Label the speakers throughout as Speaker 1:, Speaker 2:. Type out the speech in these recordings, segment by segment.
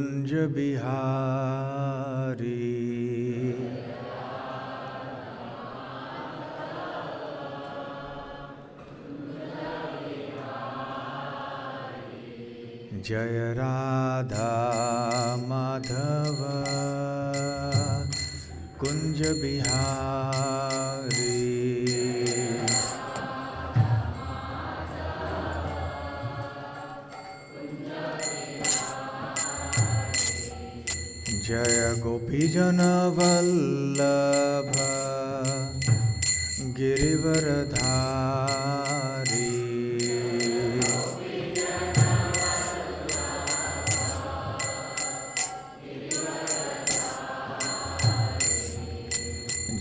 Speaker 1: Kunj Bihari Jai Radha Madhav Kunj Bihari Jai गोपीजन Vallabh Girivardhari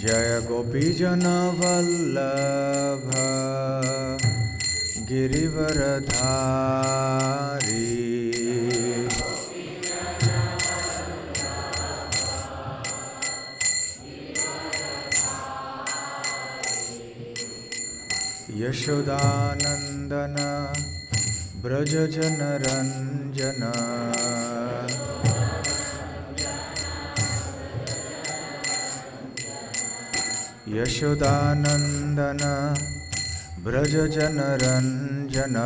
Speaker 1: Jai गोपीजन Vallabh Girivardhari Yashodanandan Braj Jan Ranjan Yashodanandan Braj Jan Ranjan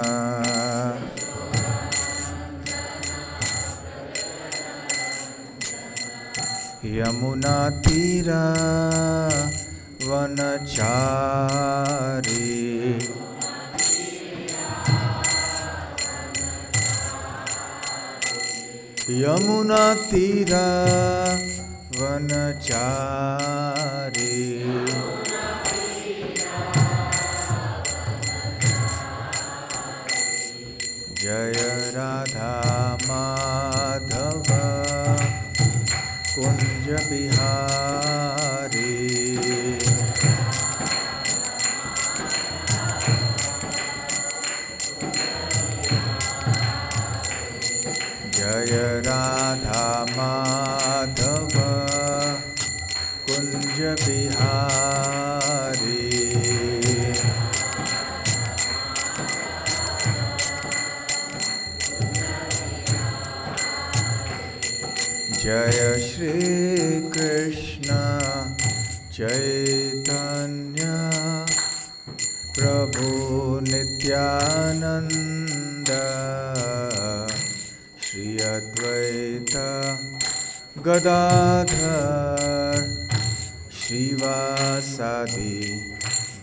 Speaker 1: Yamuna Tirah वनचारी Yamuna Tirah वनचारी Jai Radha Madhav Kunj Bihari Jai Radha Madhav Kunj Bihari Jai Shri Krishna Chaitanya Prabhu Nityanand Shri Advaita Gadadhar श्रीवासादि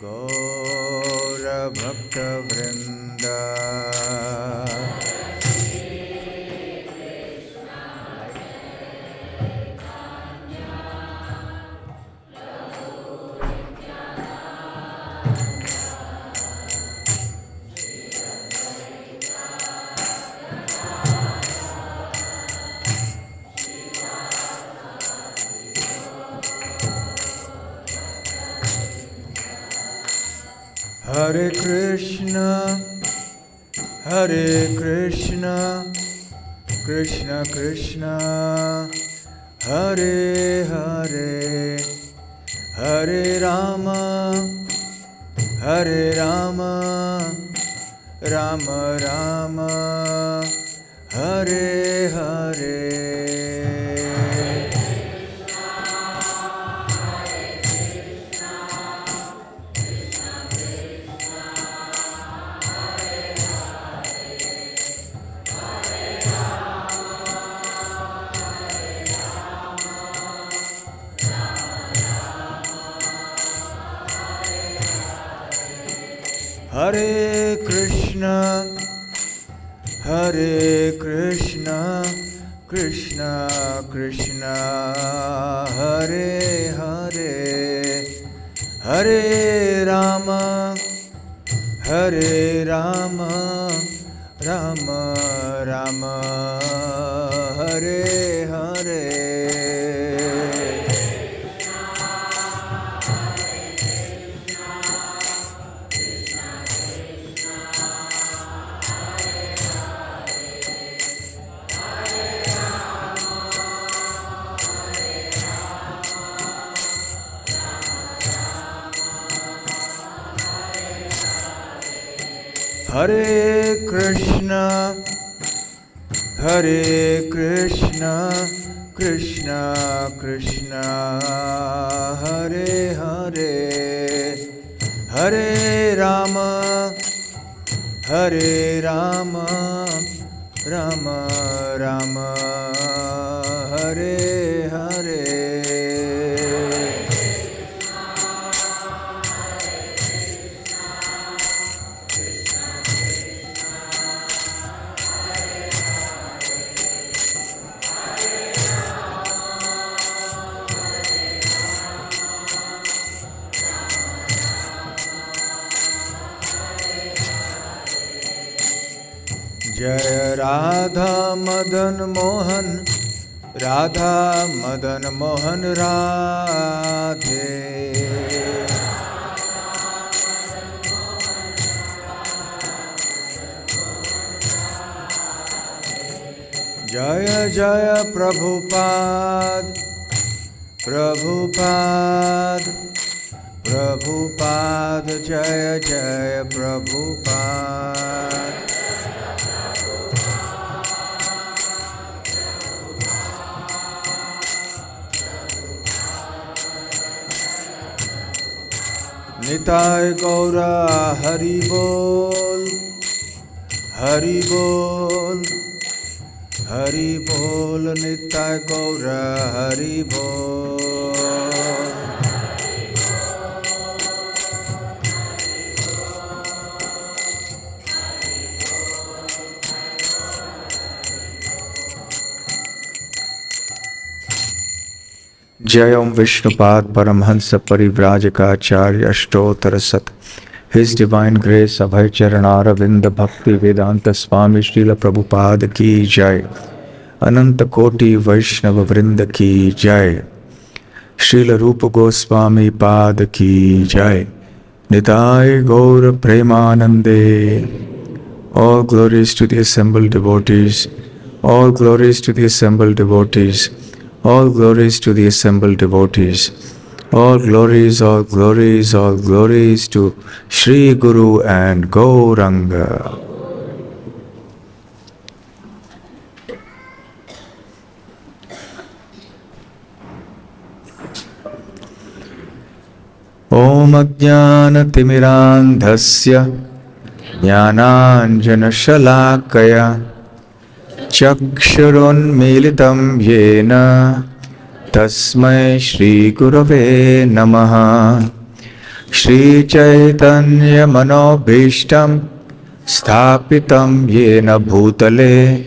Speaker 1: Gaur भक्तवृंद Hare Krishna, Krishna Krishna, Hare Hare, Hare Rama, Rama Rama, Hare Hare. Hare Krishna, Krishna Krishna, Hare Hare, Hare Rama, Rama Rama, Hare Hare. Hare Krishna, Hare Krishna, Krishna Krishna, Hare Hare, Hare Rama, Hare Rama, Rama Rama, Hare Hare. Jaya Radha Madan Mohan, Radha Madan Mohan Radhe. Jaya Jaya Prabhupada, Prabhupada, Prabhupada, Jaya Jaya Prabhupada. Nitai Gaura Hari Bol, Hari Bol, Hari Bol, Nitai Gaura Hari Bol. Jaya Om Vishnupad Paramhansa Parivrajakacharya Ashtottara Sat. His Divine Grace Abhay Charanara Vinda Bhakti Vedanta Swami Srila Prabhupada Ki Jai. Ananta Koti Vaishnava Vrinda Ki Jai. Srila Rupa Goswami Pada Ki Jai. Nitai Gaura Premanande. All glories to the assembled devotees. All glories to the assembled devotees. All glories to the assembled devotees. All glories, all glories, all glories to Shri Guru and Gauranga. Om Ajnana Timirandhasya Jnananjana Shalakaya Chakshurun Militam Yena Tasmai Shri Gurave Namaha. Shri Chaitanya Manobhishtam Sthapitam Yena Bhutale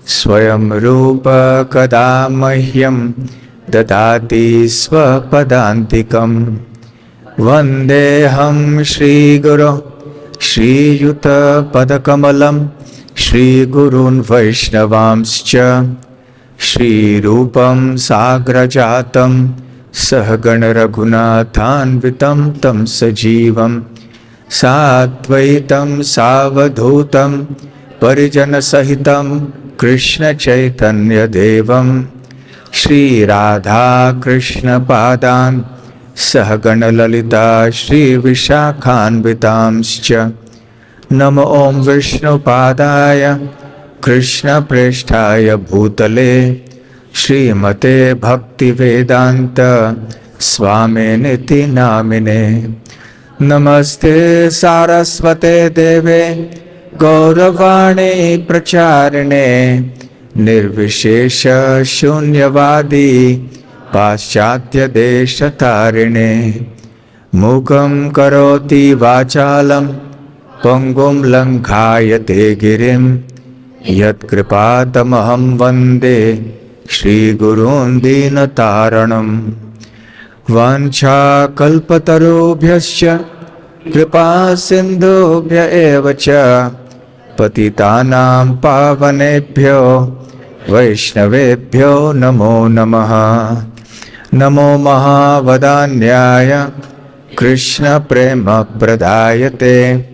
Speaker 1: Swayam Rupa Kadamahyam Dadati Swapadantikam. Vandeham Shri Guru Shri Yuta Padakamalam Shri Gurun Vaishnavamscha Shri Rupam Sagrajatam Sahagana Raghunathanvitam Tam Sajivam Satvaitam Savadhutam Parijana Sahitam Krishna Chaitanya Devam Shri Radha Krishna Padan Sahagana Lalita Shri Vishakhanvitamscha. Namo Om Vishnu Padaya Krishna Presthaya Bhutale Srimate Bhakti Vedanta Swami Niti Namine. Namaste Saraswate Deve Gauravani Pracharine Nirvishesha Shunyavadi Paschatya Deshatarine. Mukam Karoti Vachalam Pangum Langhayate Girim Yat Kripatamaham Vande Shri Gurun Dinataranam. Vancha Kalpatarubhyascha Kripa Sindhubhya Evacha Patitanam Pavanebhyo Vaishnavebhyo Namo Namaha. Namo Mahavadanyaya Krishna Prema Pradayate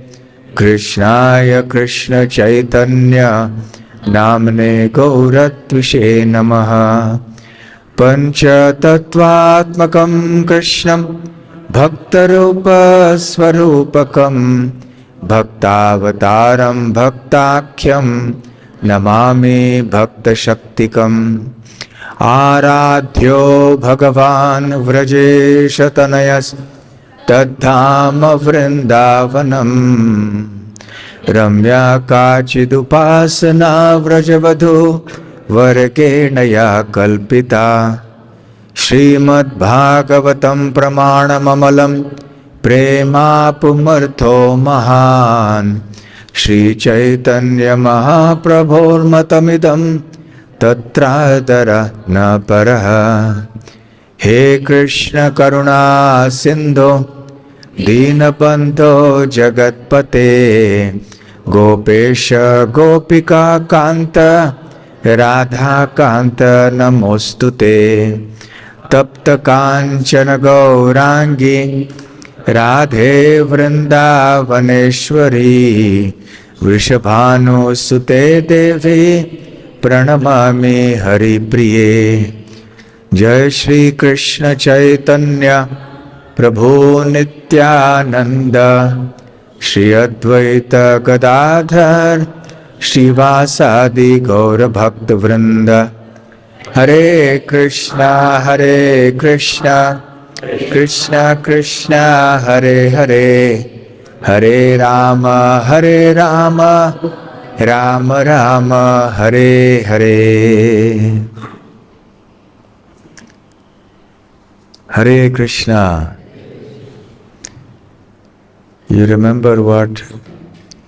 Speaker 1: Krishnaya Krishna Chaitanya Namne Gauratvishe Namaha. Pancha Tattvatmakam Krishnam Bhaktarupa Swarupakam Bhaktavataram Bhaktakyam Namami Bhakta Shaktikam. Aradhyo Bhagavan Vrajeshatanayas Tadhama Vrindavanam. Ramya Kachidupasana Vrajavadhu Varkenaya Kalpita. Srimad Bhagavatam Pramanamamalam Prema Pumartho Mahan. Shri Chaitanya Mahaprabhor Matamidam Tatradara na paraha. He Krishna Karuna Sindhu Deenabandho Jagatpate Gopesha Gopika Kanta Radha Kanta Namostute Tapta Kanchana Gaurangi Radhe Vrindavaneshwari Vrishabhanu Sute Devi Pranamami Hari Priye. Jai Shri Krishna Chaitanya Prabhu Nityananda Shri Advaita Gadadhar Srivasadi Gaura Bhakta Vrinda. Hare Krishna Krishna Krishna Hare Hare Hare Rama Rama Rama Hare Hare. Hare Krishna. You remember what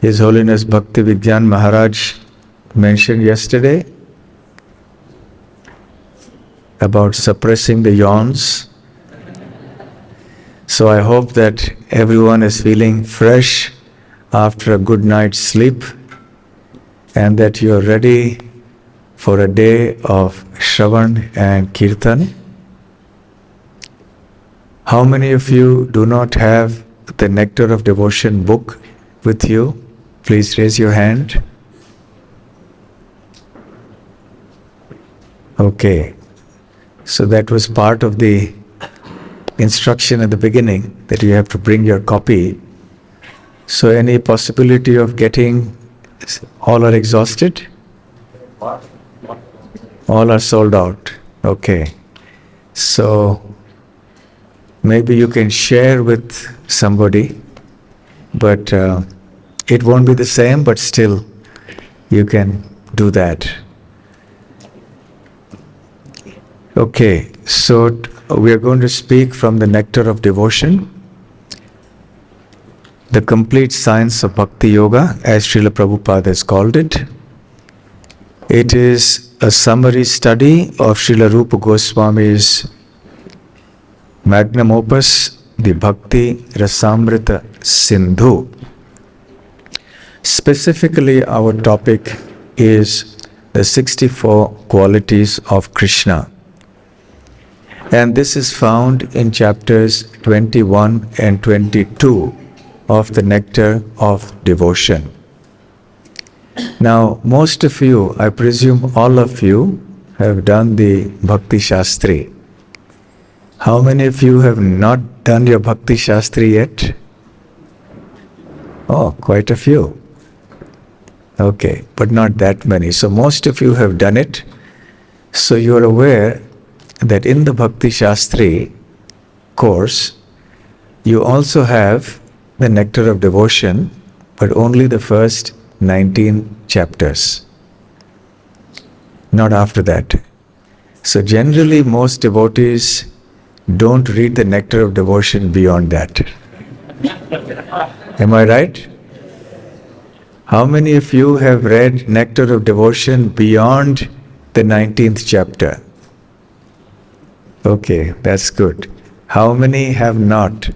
Speaker 1: His Holiness Bhakti Vigyan Maharaj mentioned yesterday about suppressing the yawns? So I hope that everyone is feeling fresh after a good night's sleep and that you are ready for a day of Shravan and Kirtan. How many of you do not have the Nectar of Devotion book with you? Please raise your hand. Okay. So that was part of the instruction at the beginning that you have to bring your copy. So any possibility of getting, all are exhausted? All are sold out. Okay. So maybe you can share with somebody, but it won't be the same, but still you can do that. Okay, so we are going to speak from the Nectar of Devotion, the complete science of Bhakti Yoga, as Srila Prabhupada has called it. It is a summary study of Srila Rupa Goswami's magnum opus, the Bhakti Rasamrita Sindhu. Specifically, our topic is the 64 qualities of Krishna. And this is found in chapters 21 and 22 of the Nectar of Devotion. Now, most of you, I presume all of you, have done the Bhakti Shastri. How many of you have not done your Bhakti Shastri yet? Oh, quite a few. Okay, but not that many. So most of you have done it. So you are aware that in the Bhakti Shastri course, you also have the Nectar of Devotion, but only the first 19 chapters. Not after that. So generally most devotees don't read the Nectar of Devotion beyond that. Am I right? How many of you have read Nectar of Devotion beyond the 19th chapter? Okay, that's good. How many have not?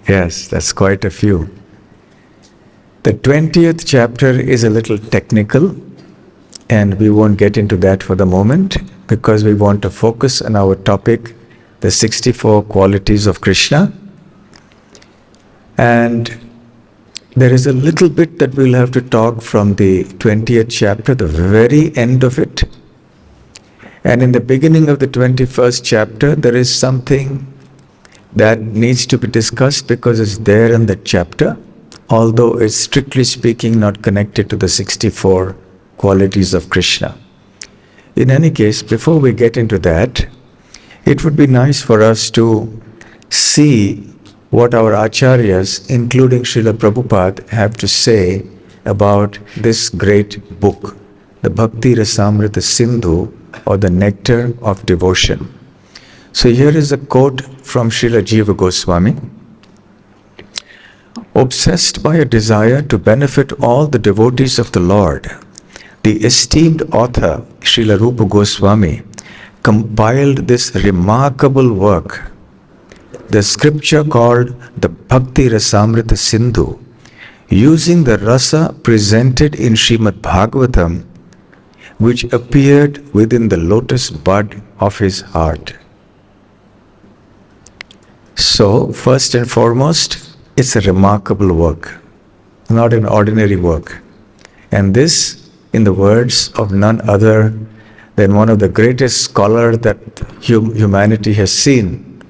Speaker 1: Yes, that's quite a few. The 20th chapter is a little technical, and we won't get into that for the moment because we want to focus on our topic, the 64 qualities of Krishna. And there is a little bit that we'll have to talk from the 20th chapter, the very end of it. And in the beginning of the 21st chapter, there is something that needs to be discussed because it's there in the chapter. although it's strictly speaking not connected to the 64 qualities of Krishna. In any case, before we get into that, it would be nice for us to see what our acharyas, including Srila Prabhupada, have to say about this great book, the Bhakti Rasamrita Sindhu, or the Nectar of Devotion. So here is a quote from Srila Jiva Goswami. Obsessed by a desire to benefit all the devotees of the Lord, the esteemed author Srila Rupa Goswami compiled this remarkable work, the scripture called the Bhakti Rasamrita Sindhu, using the rasa presented in Srimad Bhagavatam, which appeared within the lotus bud of his heart. So, first and foremost, it's a remarkable work, not an ordinary work. And this, in the words of none other than one of the greatest scholars that humanity has seen,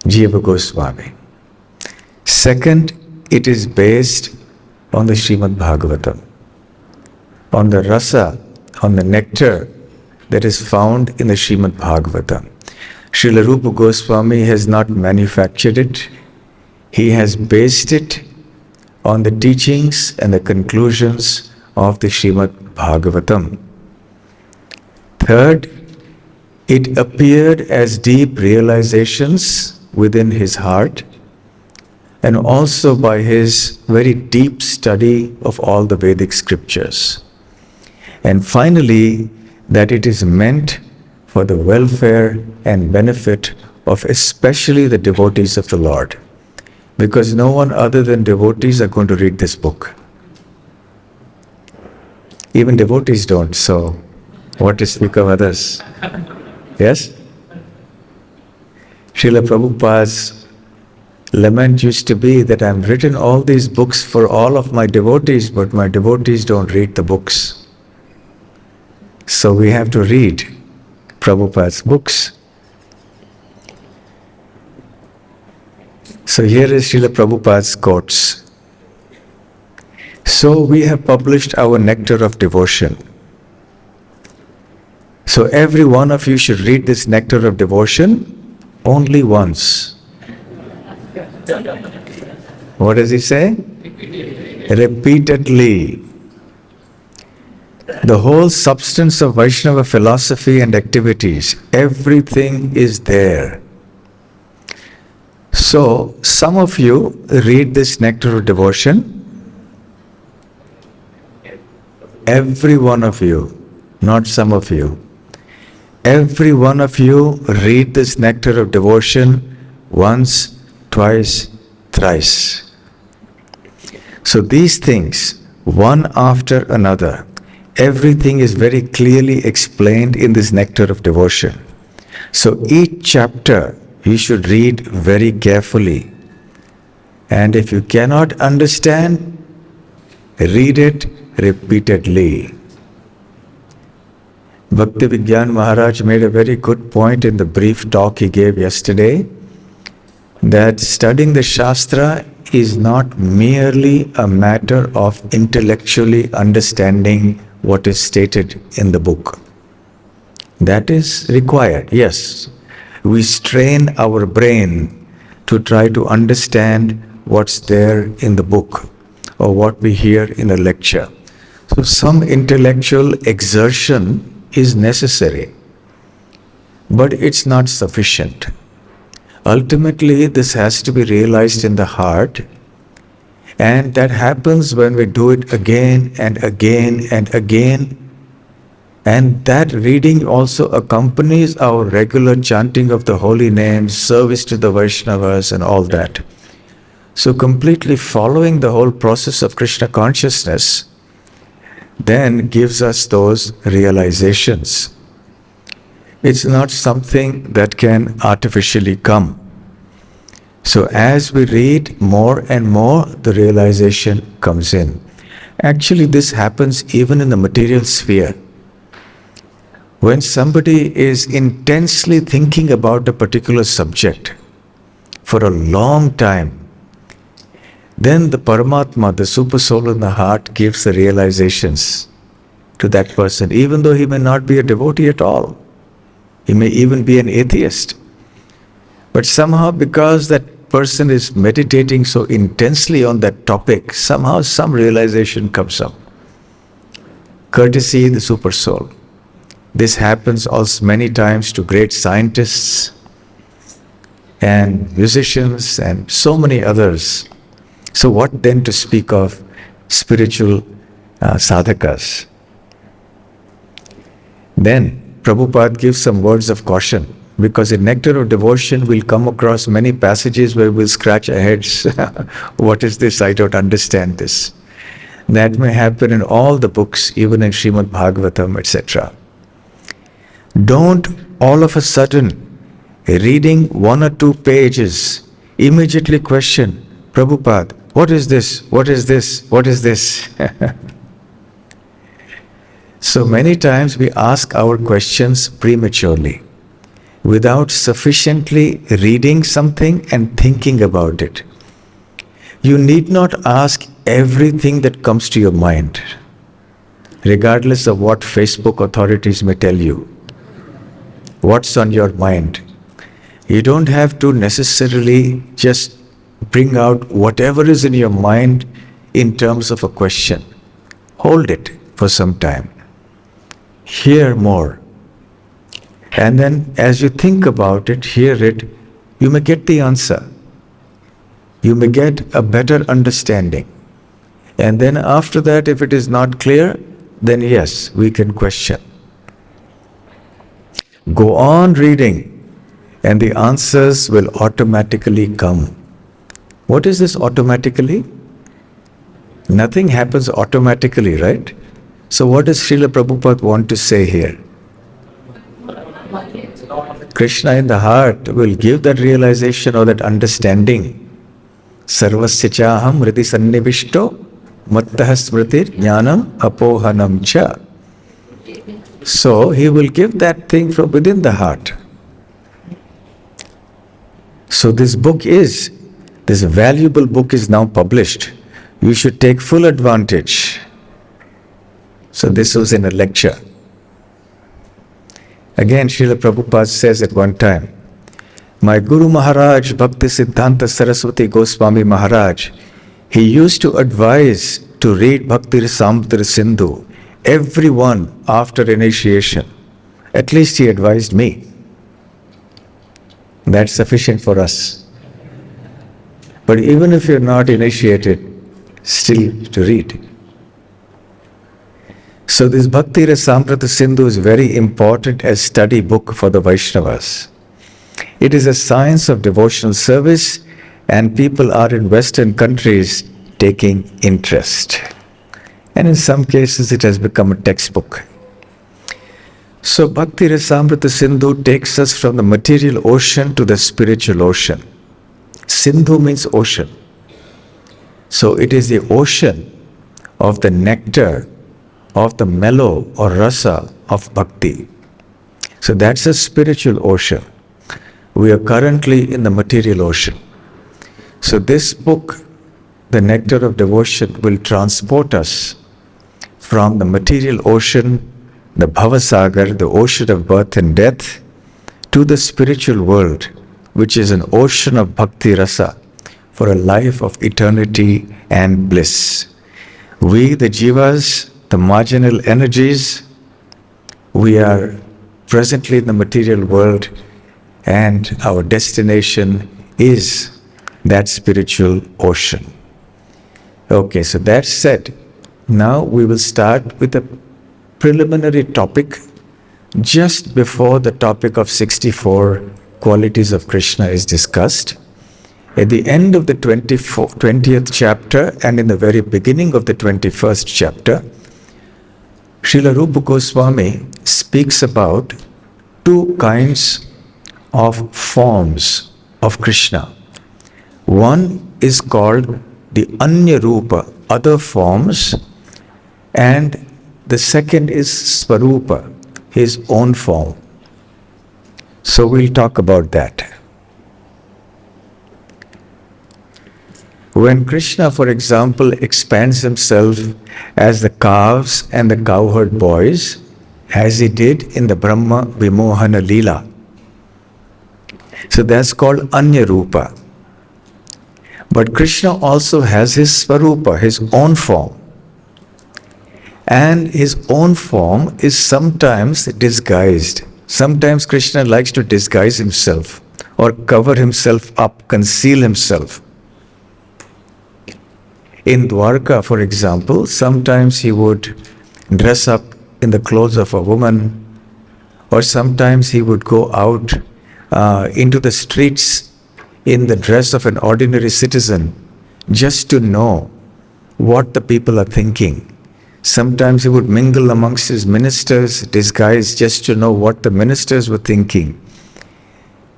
Speaker 1: Jiva Goswami. Second, it is based on the Srimad Bhagavatam, on the rasa, on the nectar that is found in the Srimad Bhagavatam. Srila Rupa Goswami has not manufactured it. He has based it on the teachings and the conclusions of the Srimad Bhagavatam. Third, it appeared as deep realizations within his heart, and also by his very deep study of all the Vedic scriptures. And finally, that it is meant for the welfare and benefit of especially the devotees of the Lord. Because no one other than devotees are going to read this book. Even devotees don't, so what to speak of others? Yes? Srila Prabhupada's lament used to be that I've written all these books for all of my devotees, but my devotees don't read the books. So we have to read Prabhupada's books. So here is Srila Prabhupada's quotes. So we have published our Nectar of Devotion. So every one of you should read this Nectar of Devotion only once. What does he say? Repeatedly. The whole substance of Vaishnava philosophy and activities, everything is there. So, some of you read this Nectar of Devotion. Every one of you, not some of you. Every one of you read this Nectar of Devotion once, twice, thrice. So these things, one after another, everything is very clearly explained in this Nectar of Devotion. So each chapter you should read very carefully. And if you cannot understand, read it repeatedly. Bhakti Vigyan Maharaj made a very good point in the brief talk he gave yesterday, that studying the Shastra is not merely a matter of intellectually understanding what is stated in the book. That is required, yes. We strain our brain to try to understand what's there in the book or what we hear in a lecture. So some intellectual exertion is necessary, but it's not sufficient. Ultimately, this has to be realized in the heart, and that happens when we do it again and again and again. And that reading also accompanies our regular chanting of the holy names, service to the Vaishnavas and all that. So completely following the whole process of Krishna consciousness then gives us those realizations. It's not something that can artificially come. So as we read more and more, the realization comes in. Actually, this happens even in the material sphere. When somebody is intensely thinking about a particular subject for a long time, then the Paramatma, the super soul in the heart, gives the realizations to that person, even though he may not be a devotee at all. He may even be an atheist. But somehow, because that person is meditating so intensely on that topic, somehow some realization comes up. Courtesy, the super soul. This happens also many times to great scientists and musicians and so many others. So what then to speak of spiritual sadhakas? Then Prabhupada gives some words of caution, because in Nectar of Devotion we'll come across many passages where we'll scratch our heads. What is this? I don't understand this. That may happen in all the books, even in Srimad Bhagavatam, etc. Don't all of a sudden, reading 1 or 2 pages, immediately question, Prabhupada, what is this? What is this? What is this? So many times we ask our questions prematurely, without sufficiently reading something and thinking about it. You need not ask everything that comes to your mind, regardless of what Facebook authorities may tell you. What's on your mind? You don't have to necessarily just bring out whatever is in your mind in terms of a question. Hold it for some time. Hear more. And then as you think about it, hear it, you may get the answer. You may get a better understanding. And then after that, if it is not clear, then yes, we can question. Go on reading, and the answers will automatically come. What is this automatically? Nothing happens automatically, right? So what does Srila Prabhupada want to say here? Krishna in the heart will give that realization or that understanding. Sarvasya chaham riti sannivishto mattah smritir jnanam apohanam cha. So he will give that thing from within the heart. So this valuable book is now published. You should take full advantage. So this was in a lecture. Again, Srila Prabhupada says at one time, my Guru Maharaj, Bhakti Siddhanta Saraswati Goswami Maharaj, he used to advise to read Bhakti Rasamrita Sindhu, everyone after initiation. At least he advised me. That's sufficient for us. But even if you're not initiated, still to read. So this Bhakti Rasamrita Sindhu is very important as study book for the Vaishnavas. It is a science of devotional service, and people are in Western countries taking interest. And in some cases it has become a textbook. So Bhakti Rasamrita Sindhu takes us from the material ocean to the spiritual ocean. Sindhu means ocean. So it is the ocean of the nectar, of the mellow or rasa of bhakti. So that's a spiritual ocean. We are currently in the material ocean. So this book, The Nectar of Devotion, will transport us from the material ocean, the Bhavasagar, the ocean of birth and death, to the spiritual world, which is an ocean of bhakti rasa for a life of eternity and bliss. We, the jivas, the marginal energies, we are presently in the material world, and our destination is that spiritual ocean. Okay, so that said, now we will start with a preliminary topic just before the topic of 64 qualities of Krishna is discussed. At the end of the 20th chapter and in the very beginning of the 21st chapter, Srila Rupa Goswami speaks about 2 kinds of forms of Krishna. One is called the Anya Rupa, other forms, and the second is Svarupa, his own form. So we'll talk about that. When Krishna, for example, expands himself as the calves and the cowherd boys, as he did in the Brahma Vimohana Leela. So that's called Anya Rupa. But Krishna also has his Swarupa, his own form. And his own form is sometimes disguised. Sometimes Krishna likes to disguise himself or cover himself up, conceal himself. In Dwarka, for example, sometimes he would dress up in the clothes of a woman, or sometimes he would go out into the streets in the dress of an ordinary citizen just to know what the people are thinking. Sometimes he would mingle amongst his ministers, disguised just to know what the ministers were thinking.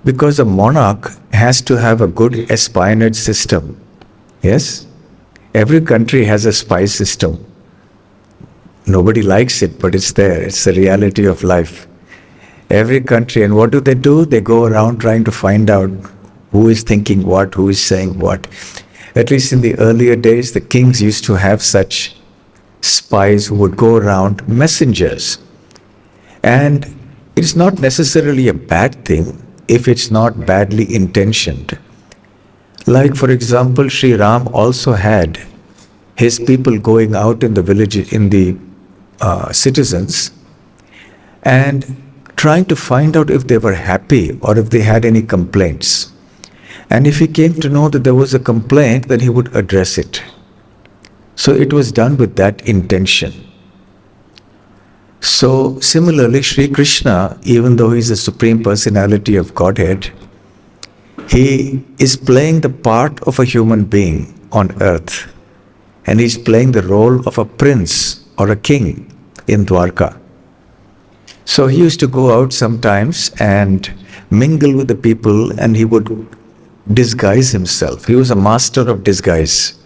Speaker 1: Because a monarch has to have a good espionage system. Yes? Every country has a spy system. Nobody likes it, but it's there. It's the reality of life. Every country, and what do? They go around trying to find out who is thinking what, who is saying what. At least in the earlier days, the kings used to have such spies who would go around, messengers. And it's not necessarily a bad thing if it's not badly intentioned. Like, for example, Sri Ram also had his people going out in the village, in the citizens, and trying to find out if they were happy or if they had any complaints. And if he came to know that there was a complaint, then he would address it. So it was done with that intention. So similarly, Sri Krishna, even though he is the Supreme Personality of Godhead, he is playing the part of a human being on earth. And he's playing the role of a prince or a king in Dwarka. So he used to go out sometimes and mingle with the people, and he would disguise himself. He was a master of disguise.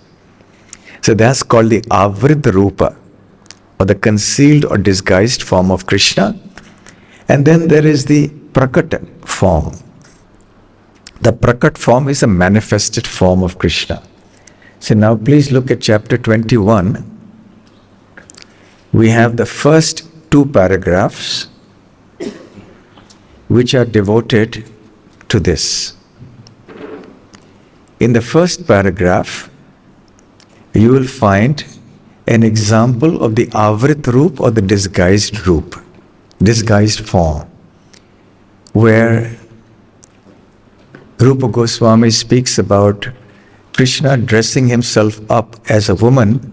Speaker 1: So that's called the Avrit Rupa, or the concealed or disguised form of Krishna. And then there is the Prakat form. The Prakat form is a manifested form of Krishna. So now please look at chapter 21. We have the first two paragraphs which are devoted to this. In the first paragraph, you will find an example of the Avrit Roop, or the disguised Roop, disguised form, where Rupa Goswami speaks about Krishna dressing himself up as a woman.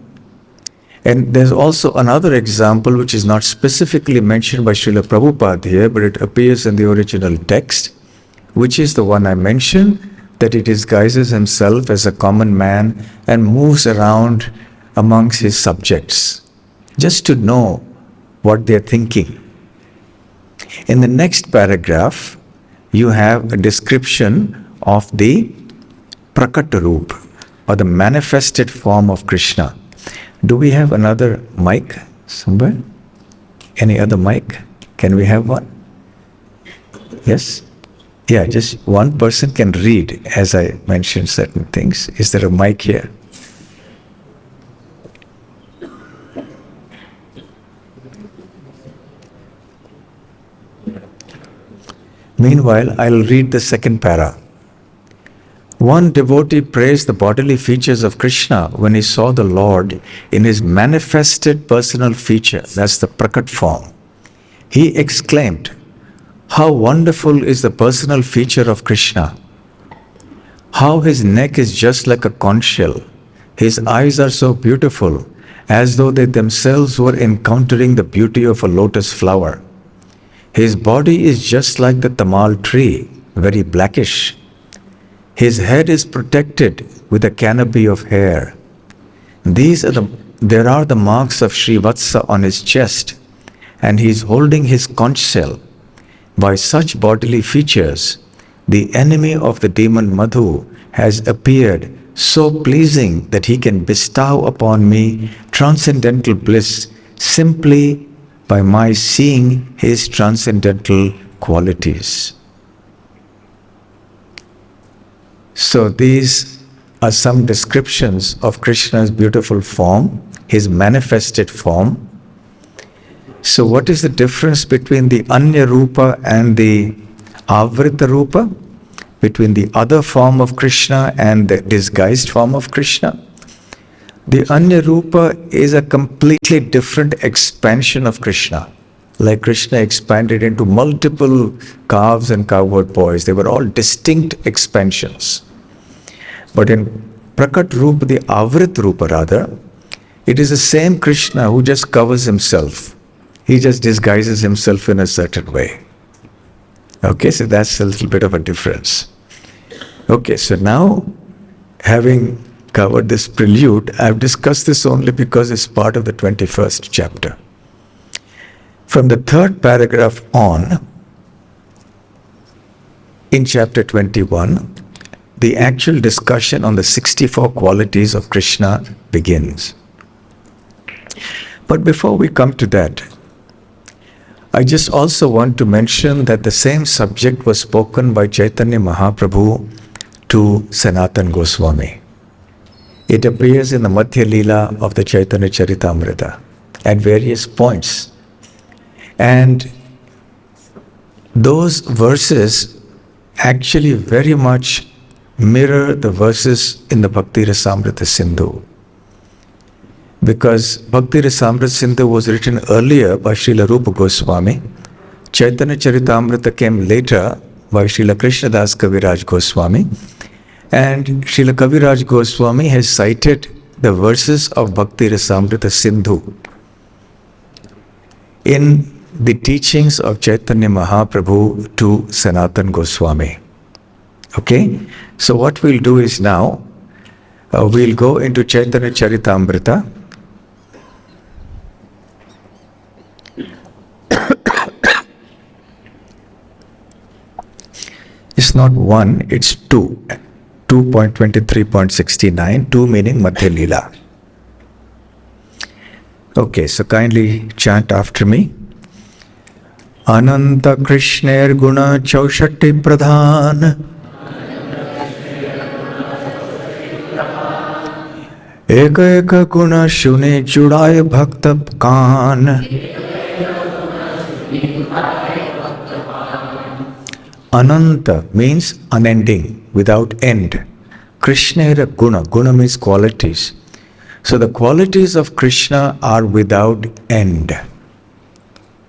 Speaker 1: And there's also another example which is not specifically mentioned by Srila Prabhupada here, but it appears in the original text, which is the one I mentioned, that he disguises himself as a common man and moves around amongst his subjects, just to know what they're thinking. In the next paragraph, you have a description of the Prakat Roop, or the manifested form of Krishna. Do we have another mic somewhere? Any other mic? Can we have one? Yes? Yeah, just one person can read as I mention certain things. Is there a mic here? Meanwhile, I'll read the second para. One devotee praised the bodily features of Krishna when he saw the Lord in his manifested personal feature, that's the Prakat form. He exclaimed, "How wonderful is the personal feature of Krishna! How his neck is just like a conch shell. His eyes are so beautiful, as though they themselves were encountering the beauty of a lotus flower. His body is just like the tamal tree, very blackish. His head is protected with a canopy of hair. There are the marks of Srivatsa on his chest, and he is holding his conch shell. By such bodily features, the enemy of the demon Madhu has appeared so pleasing that he can bestow upon me transcendental bliss simply by my seeing his transcendental qualities." So these are some descriptions of Krishna's beautiful form, his manifested form. So what is the difference between the Anya Rupa and the Avrita Rupa? Between the other form of Krishna and the disguised form of Krishna? The Anya Rupa is a completely different expansion of Krishna. Like Krishna expanded into multiple calves and cowherd boys. They were all distinct expansions. But in Prakat Rupa, the Avrit Rupa rather, it is the same Krishna who just covers himself. He just disguises himself in a certain way. Okay, so that's a little bit of a difference. Okay, so now, having covered this prelude, I've discussed this only because it's part of the 21st chapter. From the third paragraph on, in chapter 21, the actual discussion on the 64 qualities of Krishna begins. But before we come to that, I just also want to mention that the same subject was spoken by Chaitanya Mahaprabhu to Sanatana Goswami. It appears in the Madhya Leela of the Chaitanya Charitamrita at various points. And those verses actually very much mirror the verses in the Bhakti Rasamrita Sindhu. Because Bhakti Rasamrita Sindhu was written earlier by Srila Rupa Goswami. Chaitanya Charitamrita came later by Srila Krishnadas Kaviraj Goswami. And Srila Kaviraj Goswami has cited the verses of Bhakti Rasamrita Sindhu in the teachings of Chaitanya Mahaprabhu to Sanatana Goswami. Okay? So what we'll do is now, we'll go into Chaitanya Charitamrita. It's not one, it's two. 2.23.69, 2 meaning Madhya Leela. Okay, so kindly chant after me. Ananta Krishner Guna Chaushatti Pradhan Eka Eka Guna Shune Judaya Bhakta Kan. Ananta means unending, without end. Krishna is a guna. Guna means qualities. So the qualities of Krishna are without end.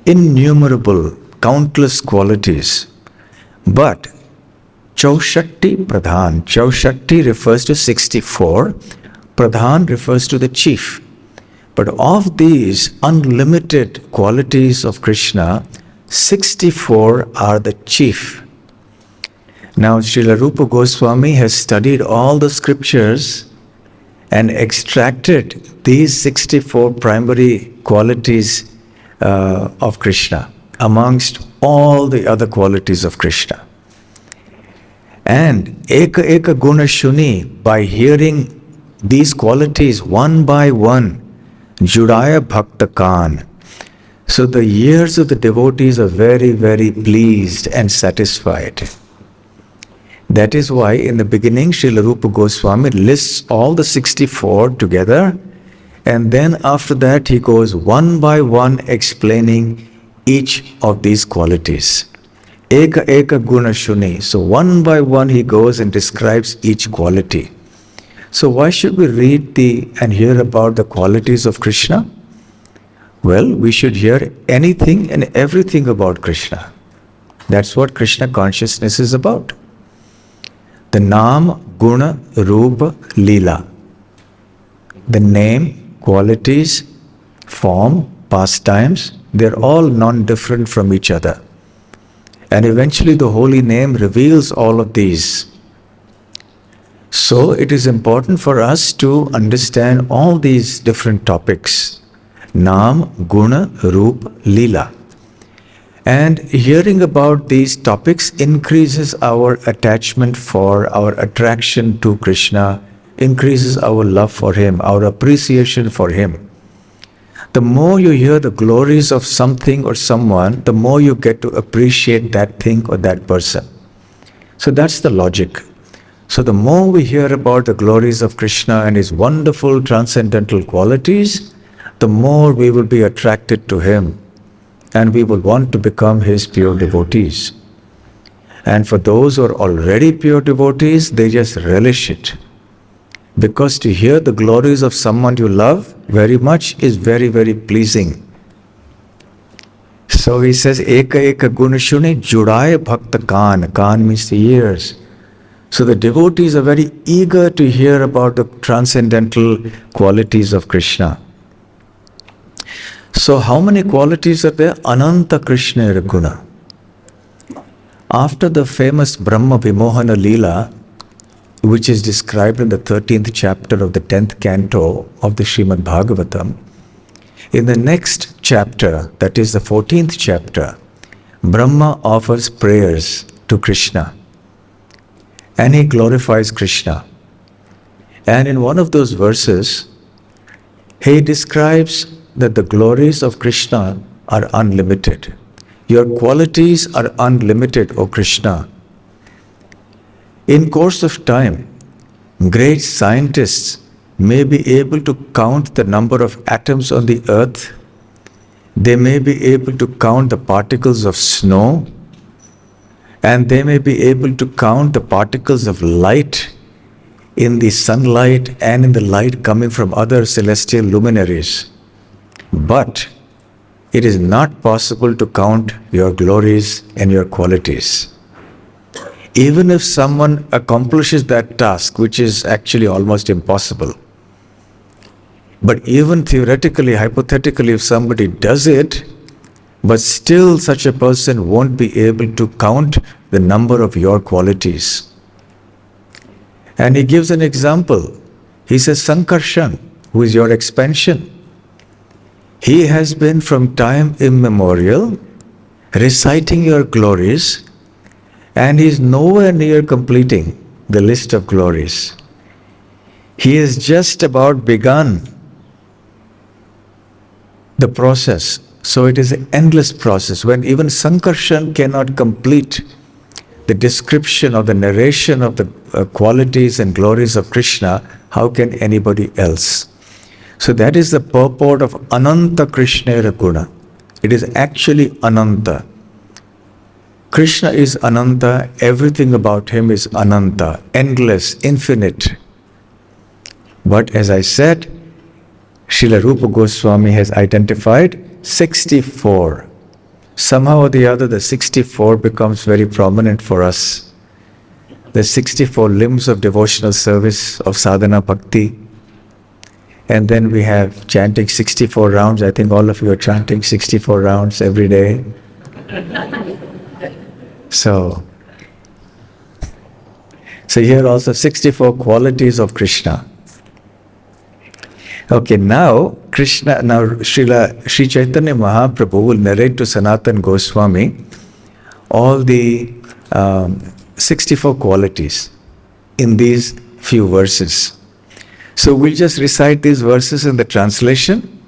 Speaker 1: Innumerable, countless qualities. But Chaushatti Pradhan. Chaushatti refers to 64. Pradhan refers to the chief. But of these unlimited qualities of Krishna, 64 are the chief. Now, Srila Rupa Goswami has studied all the scriptures and extracted these 64 primary qualities of Krishna amongst all the other qualities of Krishna. And Eka Eka Guna Shuni, by hearing these qualities one by one, Judaya Bhakta Kan. So the ears of the devotees are very, very pleased and satisfied. That is why in the beginning Srila Rupa Goswami lists all the 64 together, and then after that he goes one by one explaining each of these qualities. Eka Eka Guna Shuni. So one by one he goes and describes each quality. So why should we read and hear about the qualities of Krishna? Well, we should hear anything and everything about Krishna. That's what Krishna consciousness is about. The Naam, Guna, Rupa, Leela. The name, qualities, form, pastimes, they're all non-different from each other. And eventually the holy name reveals all of these. So it is important for us to understand all these different topics. Naam, Guna, Rupa, Leela. And hearing about these topics increases our attachment our attraction to Krishna, increases our love for Him, our appreciation for Him. The more you hear the glories of something or someone, the more you get to appreciate that thing or that person. So that's the logic. So the more we hear about the glories of Krishna and his wonderful transcendental qualities, the more we will be attracted to him and we will want to become his pure devotees. And for those who are already pure devotees, they just relish it. Because to hear the glories of someone you love very much is very, very pleasing. So he says, Eka eka guna shune judaye bhakta kaan. Kaan means the ears. So the devotees are very eager to hear about the transcendental qualities of Krishna. So how many qualities are there? Ananta Krishna Guna. After the famous Brahma Vimohana Leela, which is described in the 13th chapter of the 10th canto of the Srimad Bhagavatam, in the next chapter, that is the 14th chapter, Brahma offers prayers to Krishna and he glorifies Krishna. And in one of those verses, he describes that the glories of Krishna are unlimited. Your qualities are unlimited, O Krishna. In course of time, great scientists may be able to count the number of atoms on the earth. They may be able to count the particles of snow, and they may be able to count the particles of light in the sunlight and in the light coming from other celestial luminaries. But it is not possible to count your glories and your qualities. Even if someone accomplishes that task, which is actually almost impossible, but even theoretically, hypothetically, if somebody does it, but still such a person won't be able to count the number of your qualities. And he gives an example. He says, Sankarshan, who is your expansion, he has been from time immemorial reciting your glories, and he is nowhere near completing the list of glories. He has just about begun the process. So it is an endless process. When even Sankarshan cannot complete the description or the narration of the qualities and glories of Krishna, how can anybody else? So that is the purport of Ananta Krishna Guna. It is actually Ananta. Krishna is Ananta, everything about him is Ananta, endless, infinite. But as I said, Srila Rupa Goswami has identified 64. Somehow or the other, the 64 becomes very prominent for us. The 64 limbs of devotional service of sadhana bhakti. And then we have chanting 64 rounds. I think all of you are chanting 64 rounds every day. So here also 64 qualities of Krishna. Okay, now Sri Chaitanya Mahaprabhu will narrate to Sanatana Goswami all the 64 qualities in these few verses. So we'll just recite these verses in the translation,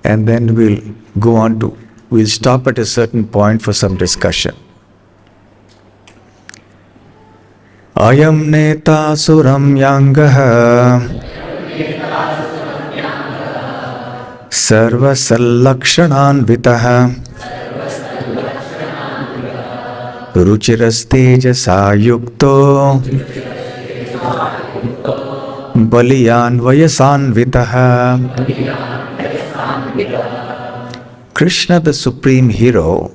Speaker 1: and then we'll stop at a certain point for some discussion. Ayam neta suram yangaha sarva sallakshanan vitaha ruchirasteja yukto baliyan vayasan vitaha. Krishna, the Supreme Hero,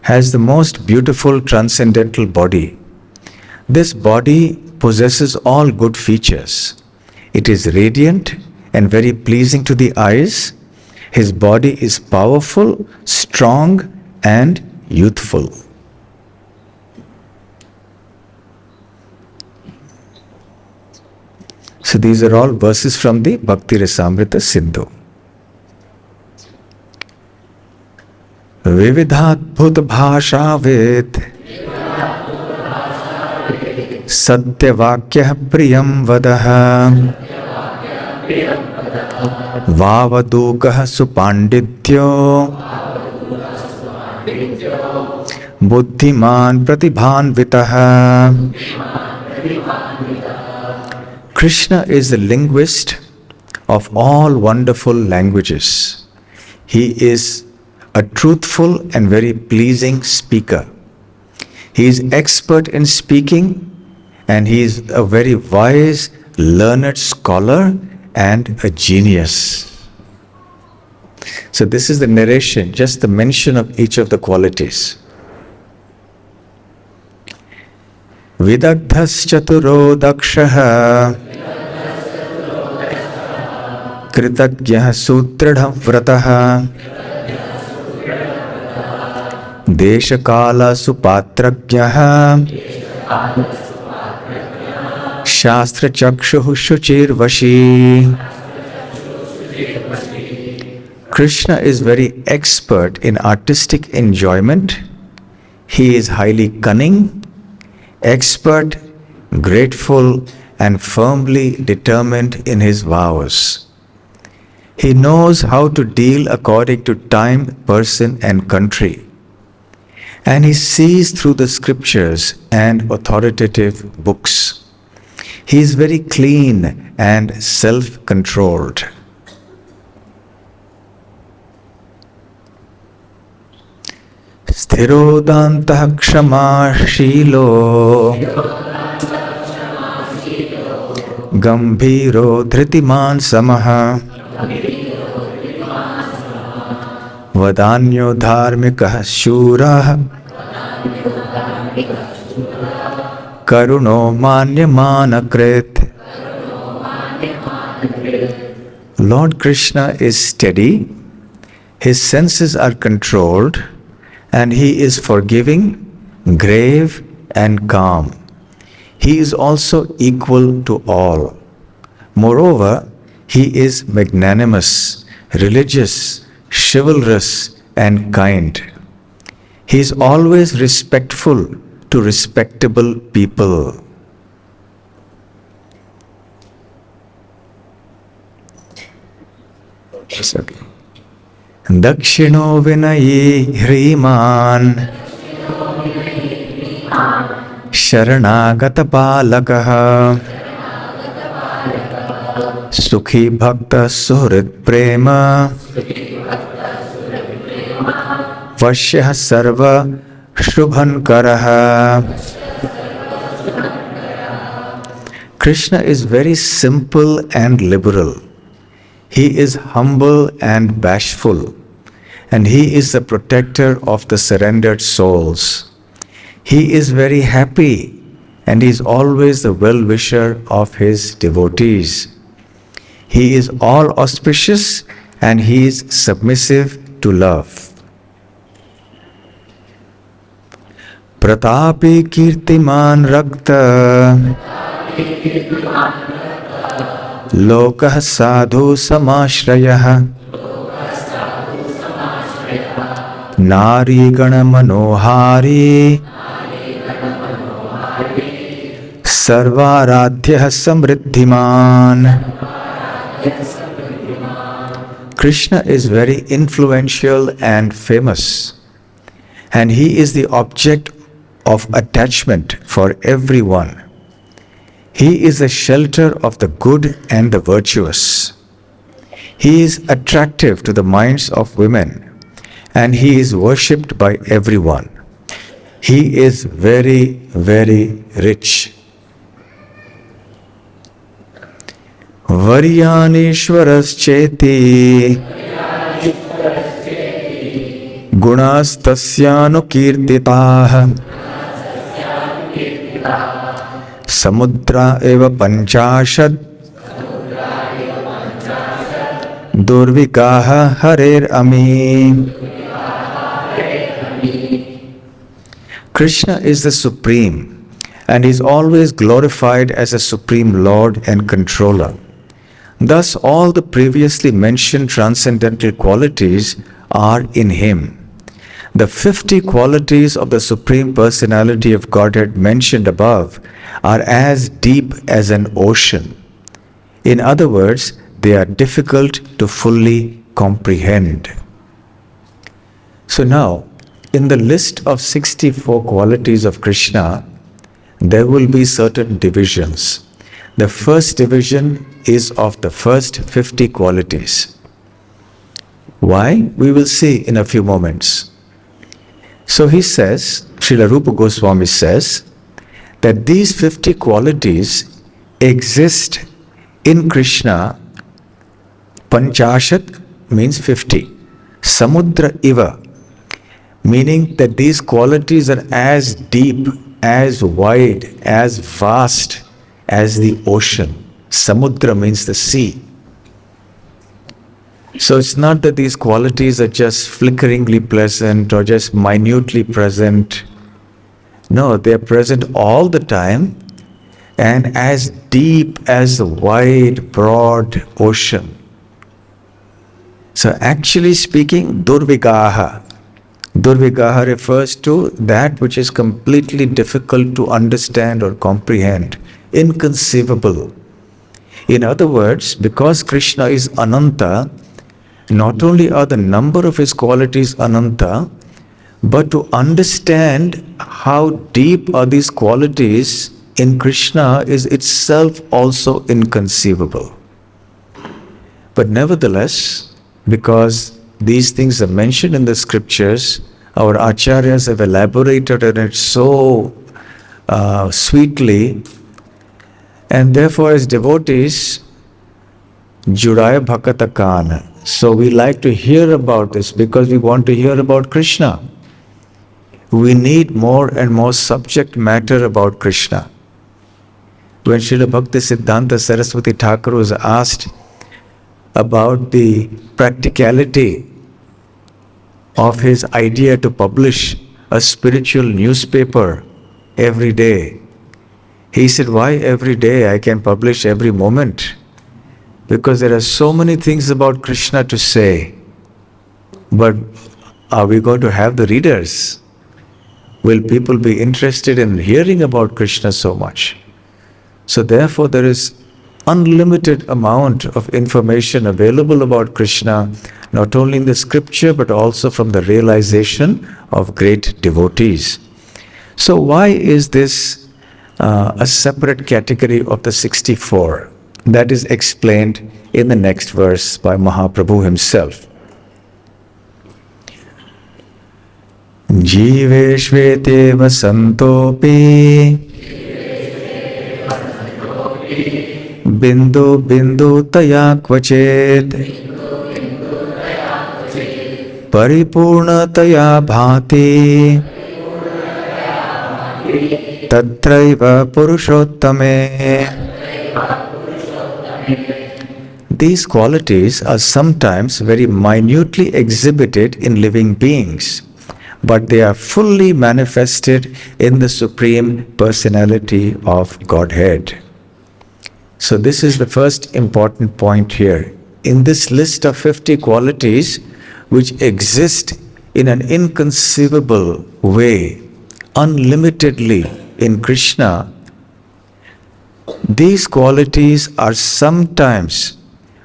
Speaker 1: has the most beautiful transcendental body. This body possesses all good features. It is radiant and very pleasing to the eyes. His body is powerful, strong, and youthful. So these are all verses from the Bhakti Rasamrita Sindhu. Vividhatbhut bhashavet satyavakyah priyam vadaha vavadukah supandityo buddhiman pratibhanvitaha. Krishna is the linguist of all wonderful languages. He is a truthful and very pleasing speaker. He is expert in speaking, and he is a very wise, learned scholar and a genius. So this is the narration, just the mention of each of the qualities. Vidagdhas chaturo dakshaha kritagnyah sutradham vrataha deshakala supatragnyah shastra chakshuh shuchirvashi. Krishna is very expert in artistic enjoyment. He is highly cunning, expert, grateful, and firmly determined in his vows. He knows how to deal according to time, person, and country. And he sees through the scriptures and authoritative books. He is very clean and self-controlled. Sthirodantah kshama-shilo gambhiro dhritiman samaha vadanyo dharmikah shurah karuno manyamanakrit. Lord Krishna is steady, his senses are controlled, and he is forgiving, grave, and calm. He is also equal to all. Moreover, he is magnanimous, religious, chivalrous, and kind. He is always respectful to respectable people. Dakshino vinayi hriman sharanagata palakaha sukhi bhakta suhrit prema vashyah sarva shubhankaraha. Krishna is very simple and liberal. He is humble and bashful, and he is the protector of the surrendered souls. He is very happy, and he is always the well-wisher of his devotees. He is all auspicious, and he is submissive to love. Pratapi kirtiman rakta lokah sadhu samashrayah nari gana manohari sarvaradhyah samriddhiman. Krishna is very influential and famous, and he is the object of attachment for everyone. He is the shelter of the good and the virtuous. He is attractive to the minds of women, and he is worshipped by everyone. He is very, very rich. Varyanishwaras cheti gunas tasyanu kirtitah samudra eva panchashad durvikaha harer ami. Krishna is the supreme, and is always glorified as a supreme Lord and controller. Thus all the previously mentioned transcendental qualities are in him. The 50 qualities of the Supreme Personality of Godhead mentioned above are as deep as an ocean. In other words, they are difficult to fully comprehend. So now, in the list of 64 qualities of Krishna, there will be certain divisions. The first division is of the first 50 qualities. Why? We will see in a few moments. So he says, Srila Rupa Goswami says, that these 50 qualities exist in Krishna. Panchashat means 50. Samudra iva, meaning that these qualities are as deep, as wide, as vast as the ocean. Samudra means the sea. So it's not that these qualities are just flickeringly pleasant or just minutely present. No, they are present all the time and as deep as the wide, broad ocean. So actually speaking, Durvigaha. Durvigaha refers to that which is completely difficult to understand or comprehend, inconceivable. In other words, because Krishna is Ananta, not only are the number of his qualities Ananta, but to understand how deep are these qualities in Krishna is itself also inconceivable. But nevertheless, because these things are mentioned in the scriptures, our acharyas have elaborated on it so sweetly, and therefore as devotees, Juraya Bhakatakan. So we like to hear about this because we want to hear about Krishna. We need more and more subject matter about Krishna. When Srila Bhakti Siddhanta Saraswati Thakur was asked about the practicality of his idea to publish a spiritual newspaper every day, he said, why every day? I can publish every moment. Because there are so many things about Krishna to say. But are we going to have the readers? Will people be interested in hearing about Krishna so much? So therefore there is unlimited amount of information available about Krishna, not only in the scripture but also from the realization of great devotees. So why is this a separate category of the 64? That is explained in the next verse by Mahaprabhu himself. Jiveshvete vasantopi bindu bindu taya kvached paripurna taya bhati tatraiva purushottame. These qualities are sometimes very minutely exhibited in living beings, but they are fully manifested in the Supreme Personality of Godhead. So this is the first important point here. In this list of 50 qualities which exist in an inconceivable way, unlimitedly in Krishna, these qualities are sometimes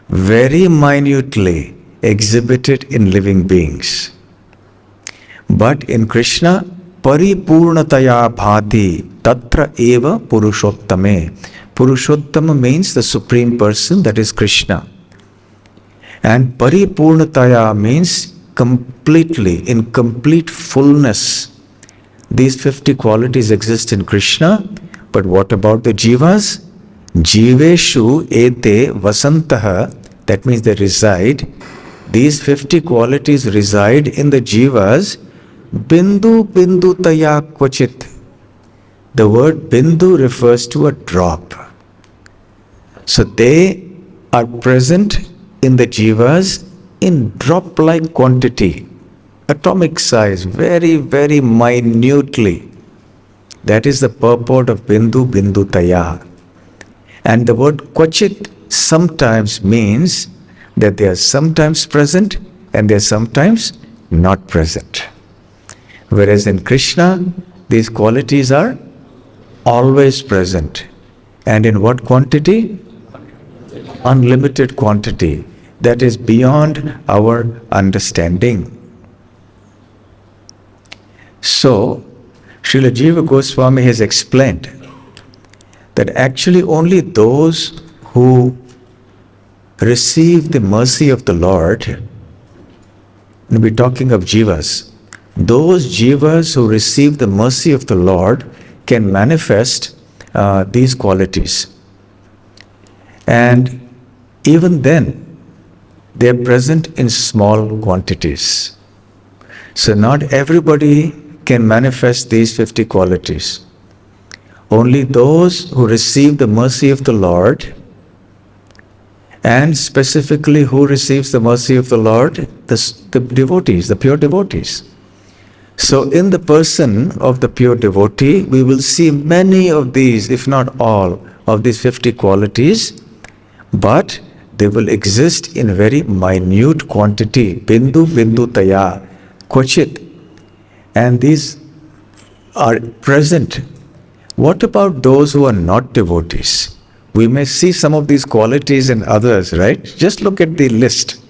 Speaker 1: very minutely exhibited in living beings. But in Krishna, paripurnataya bhati tatra eva purushottame. Purushottama means the Supreme Person, that is Krishna. And paripurnataya means completely, in complete fullness. These 50 qualities exist in Krishna, but what about the jivas? Jiveshu ete vasantaha, that means they reside. These 50 qualities reside in the jivas. Bindu bindu taya kvachit. The word bindu refers to a drop. So they are present in the jivas in drop-like quantity, atomic size, very, very minutely. That is the purport of bindu bindu taya. And the word kvachit sometimes means that they are sometimes present and they are sometimes not present. Whereas in Krishna, these qualities are always present. And in what quantity? Unlimited quantity. That is beyond our understanding. So, Srila Jiva Goswami has explained that actually only those who receive the mercy of the Lord, and we're talking of jivas, those jivas who receive the mercy of the Lord can manifest these qualities. And even then, they are present in small quantities. So not everybody can manifest these 50 qualities. Only those who receive the mercy of the Lord, and specifically who receives the mercy of the Lord, the devotees, the pure devotees. So in the person of the pure devotee, we will see many of these, if not all, of these 50 qualities, but they will exist in very minute quantity, bindu bindu taya, kochit, and these are present. What about those who are not devotees? We may see some of these qualities in others, right? Just look at the list.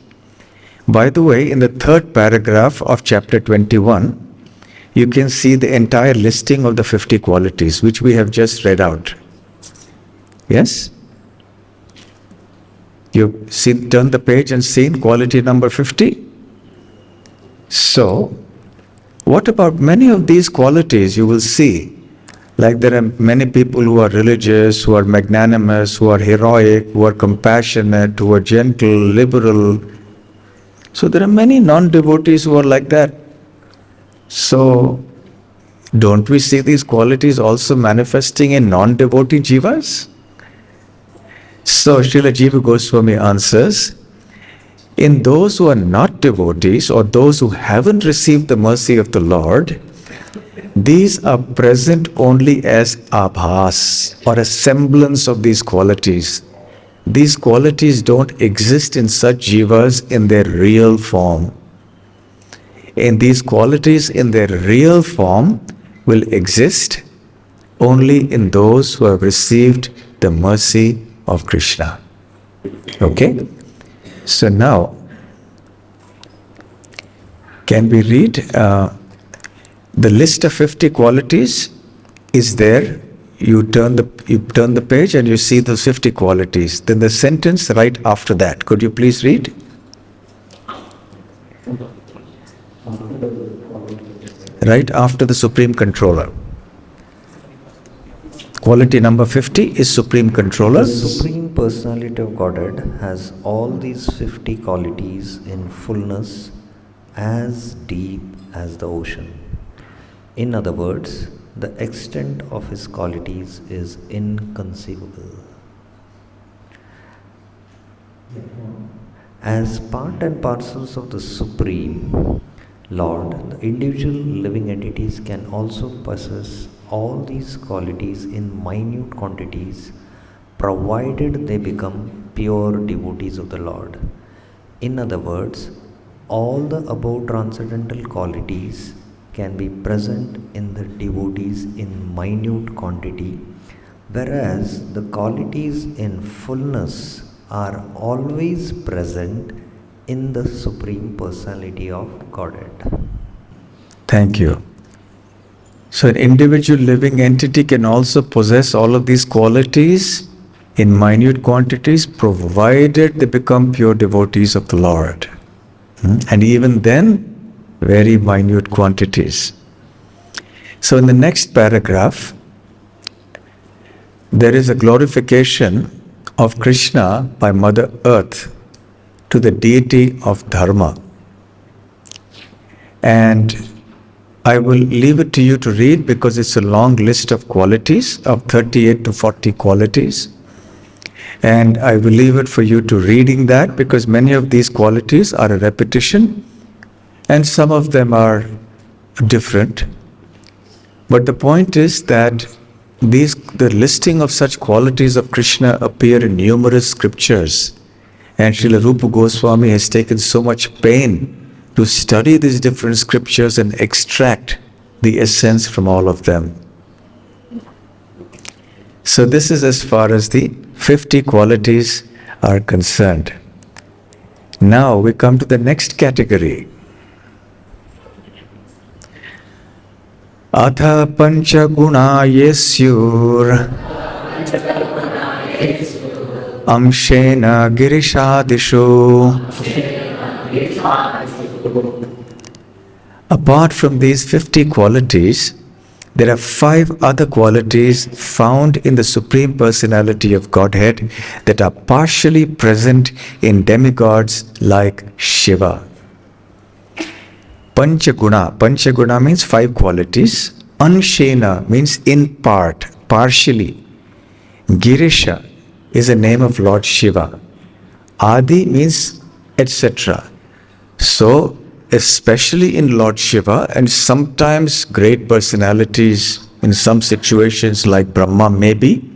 Speaker 1: By the way, in the third paragraph of chapter 21, you can see the entire listing of the 50 qualities, which we have just read out. Yes? You see, turn the page and seen quality number 50. So, what about many of these qualities you will see? Like there are many people who are religious, who are magnanimous, who are heroic, who are compassionate, who are gentle, liberal. So there are many non-devotees who are like that. So, don't we see these qualities also manifesting in non-devotee jivas? So, Srila Jiva Goswami answers, in those who are not devotees or those who haven't received the mercy of the Lord, these are present only as abhas, or a semblance of these qualities. These qualities don't exist in such jivas in their real form. And these qualities in their real form will exist only in those who have received the mercy of Krishna. Okay? So now, can we read the list of 50 qualities is there. You turn the page and you see those 50 qualities. Then the sentence right after that. Could you please read? Right after the Supreme Controller. Quality number 50 is Supreme Controller.
Speaker 2: The Supreme Personality of Godhead has all these 50 qualities in fullness, as deep as the ocean. In other words, the extent of his qualities is inconceivable. As part and parcels of the Supreme Lord, the individual living entities can also possess all these qualities in minute quantities, provided they become pure devotees of the Lord. In other words, all the above transcendental qualities can be present in the devotees in minute quantity, whereas the qualities in fullness are always present in the Supreme Personality of Godhead.
Speaker 1: Thank you. So an individual living entity can also possess all of these qualities in minute quantities, provided they become pure devotees of the Lord. And even then, very minute quantities. So in the next paragraph, there is a glorification of Krishna by Mother Earth to the deity of Dharma. And I will leave it to you to read because it's a long list of qualities, of 38 to 40 qualities. And I will leave it for you to reading that because many of these qualities are a repetition and some of them are different. But the point is that the listing of such qualities of Krishna appear in numerous scriptures. And Srila Rupa Goswami has taken so much pain to study these different scriptures and extract the essence from all of them. So this is as far as the 50 qualities are concerned. Now we come to the next category. Atha pancha guna yesyur Amshena Girishadishu. Apart from these 50 qualities, there are 5 other qualities found in the Supreme Personality of Godhead that are partially present in demigods like Shiva. Panchaguna. Panchaguna means 5 qualities. Anshena means in part, partially. Girisha is a name of Lord Shiva. Adi means etc. So, especially in Lord Shiva, and sometimes great personalities in some situations like Brahma maybe,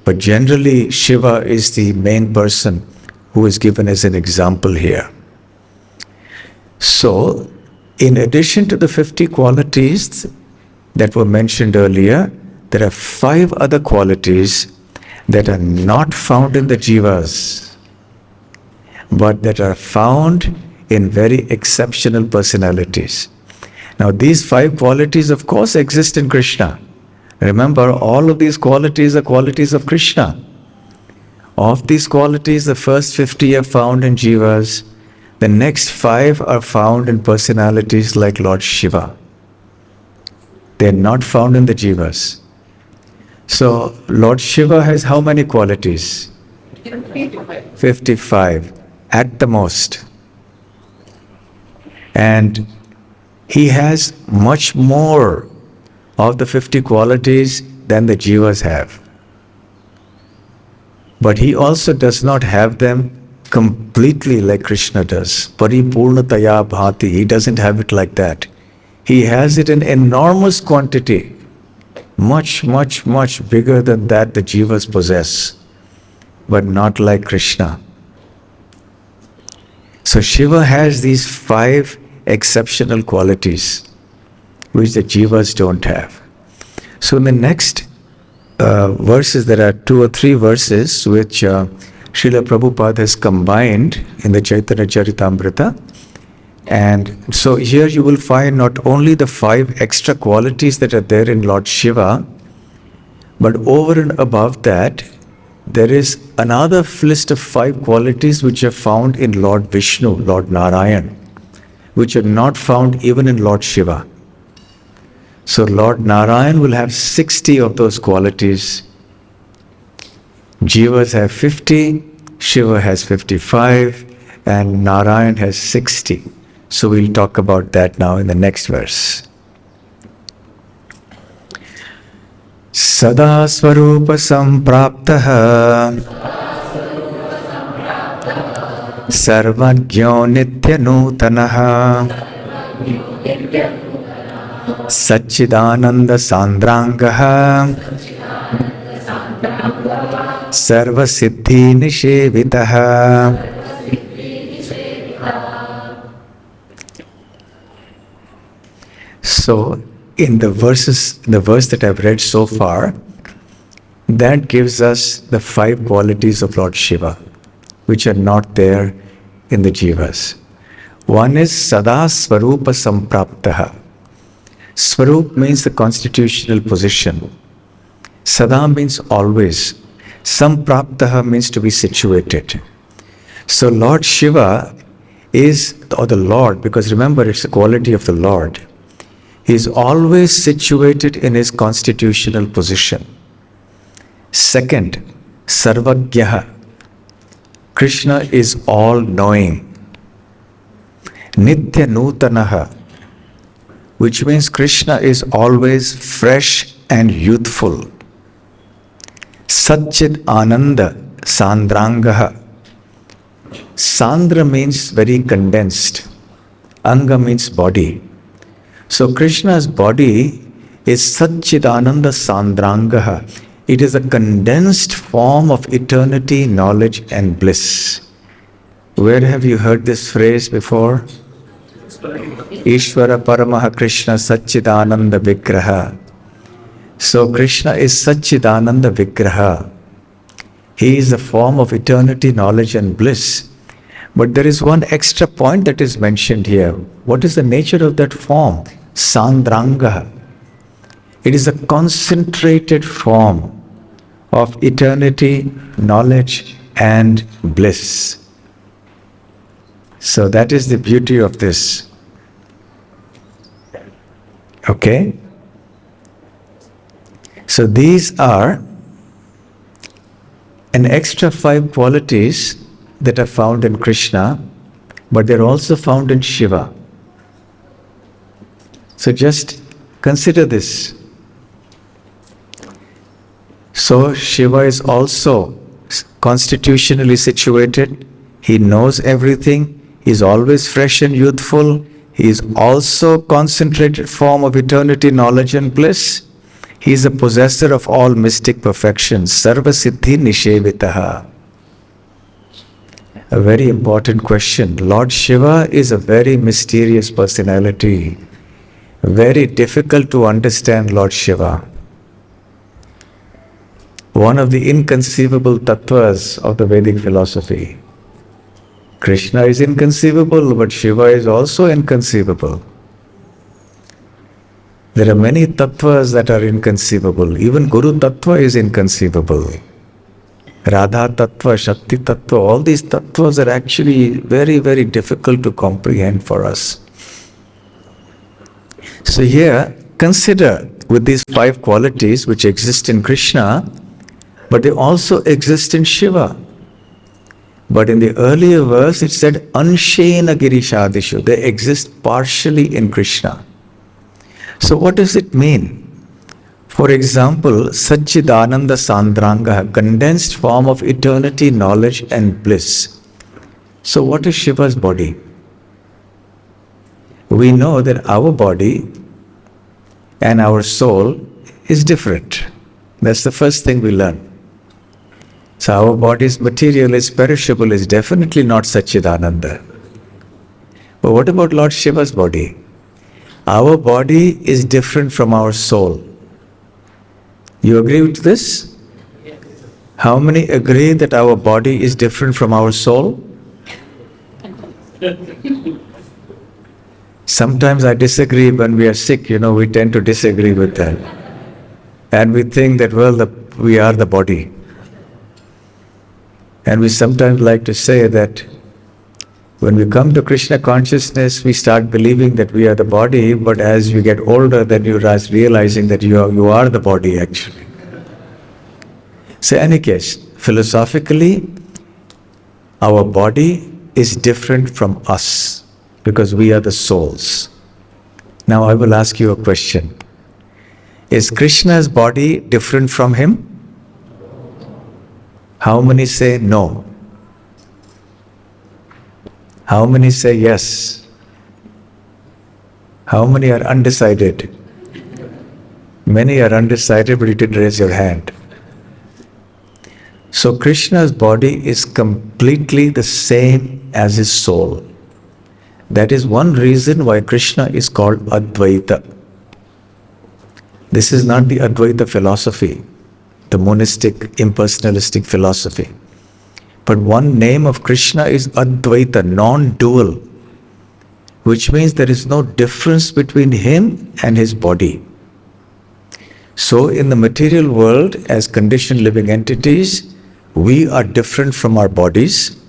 Speaker 1: but generally Shiva is the main person who is given as an example here. So, in addition to the 50 qualities that were mentioned earlier, there are 5 other qualities that are not found in the jivas, but that are found in very exceptional personalities. Now, these 5 qualities, of course, exist in Krishna. Remember, all of these qualities are qualities of Krishna. Of these qualities, the first 50 are found in jivas. The next 5 are found in personalities like Lord Shiva. They are not found in the jivas. So, Lord Shiva has how many qualities? 55 at the most. And he has much more of the 50 qualities than the jivas have. But he also does not have them completely like Krishna does. Paripurnataya bhati. He doesn't have it like that. He has it in enormous quantity. Much, much, much bigger than that the jivas possess. But not like Krishna. So Shiva has these 5 exceptional qualities which the jivas don't have. So in the next verses, there are 2 or 3 verses which Srila Prabhupada has combined in the Chaitanya Charitamrita. And so here you will find not only the 5 extra qualities that are there in Lord Shiva, but over and above that, there is another list of 5 qualities which are found in Lord Vishnu, Lord Narayan, which are not found even in Lord Shiva. So Lord Narayan will have 60 of those qualities. Jivas have 50, Shiva has 55, and Narayan has 60. So we'll talk about that now in the next verse. Sada Swarupa Sampraptaha Sarvajño Nitya Nutanaha Satchidananda Sandrangaha Sarva Siddhi Nishevitaha. So, in the verse that I've read so far, that gives us the 5 qualities of Lord Shiva, which are not there in the jivas. One is Sada Swarupa Sampraptaha. Swarup means the constitutional position. Sada means always. Sampraptaha means to be situated. So Lord Shiva is, or the Lord, because remember it's the quality of the Lord, he is always situated in his constitutional position. Second, Sarvagyaha. Krishna is all-knowing. Nitya Nutanaha, which means Krishna is always fresh and youthful. Satchid Ananda Sandrangaha. Sandra means very condensed. Anga means body. So Krishna's body is Satchidananda Sandrangaha. It is a condensed form of eternity, knowledge and bliss. Where have you heard this phrase before? Ishvara Paramaha Krishna Satchidananda Vigraha. So Krishna is Satchidananda Vigraha. He is a form of eternity, knowledge and bliss. But there is one extra point that is mentioned here. What is the nature of that form? Sandrangaha. It is a concentrated form of eternity, knowledge, and bliss. So that is the beauty of this. Okay? So these are an extra 5 qualities that are found in Krishna, but they're also found in Shiva. So just consider this. So Shiva is also constitutionally situated. He knows everything. He is always fresh and youthful. He is also concentrated form of eternity, knowledge and bliss. He is a possessor of all mystic perfections. Sarva Siddhi Nishevitaha. A very important question. Lord Shiva is a very mysterious personality. Very difficult to understand Lord Shiva. One of the inconceivable tattvas of the Vedic philosophy. Krishna is inconceivable, but Shiva is also inconceivable. There are many tattvas that are inconceivable. Even Guru tattva is inconceivable. Radha tattva, Shakti tattva, all these tattvas are actually very, very difficult to comprehend for us. So here, consider with these 5 qualities which exist in Krishna, but they also exist in Shiva. But in the earlier verse, it said, Anshena Girishadishu. They exist partially in Krishna. So what does it mean? For example, Sajjidananda Sandranga, condensed form of eternity, knowledge and bliss. So what is Shiva's body? We know that our body and our soul is different. That's the first thing we learn. So our body is material, is perishable, is definitely not Satchidananda. But what about Lord Shiva's body? Our body is different from our soul. You agree with this? How many agree that our body is different from our soul? Sometimes I disagree when we are sick, we tend to disagree with that. And we think that, we are the body. And we sometimes like to say that when we come to Krishna consciousness, we start believing that we are the body, but as you get older, then you are realizing that you are the body actually. So in any case, philosophically, our body is different from us because we are the souls. Now I will ask you a question. Is Krishna's body different from him? How many say no? How many say yes? How many are undecided? Many are undecided, but you didn't raise your hand. So Krishna's body is completely the same as his soul. That is one reason why Krishna is called Advaita. This is not the Advaita philosophy, the monistic, impersonalistic philosophy. But one name of Krishna is Advaita, non-dual, which means there is no difference between him and his body. So in the material world, as conditioned living entities, we are different from our bodies.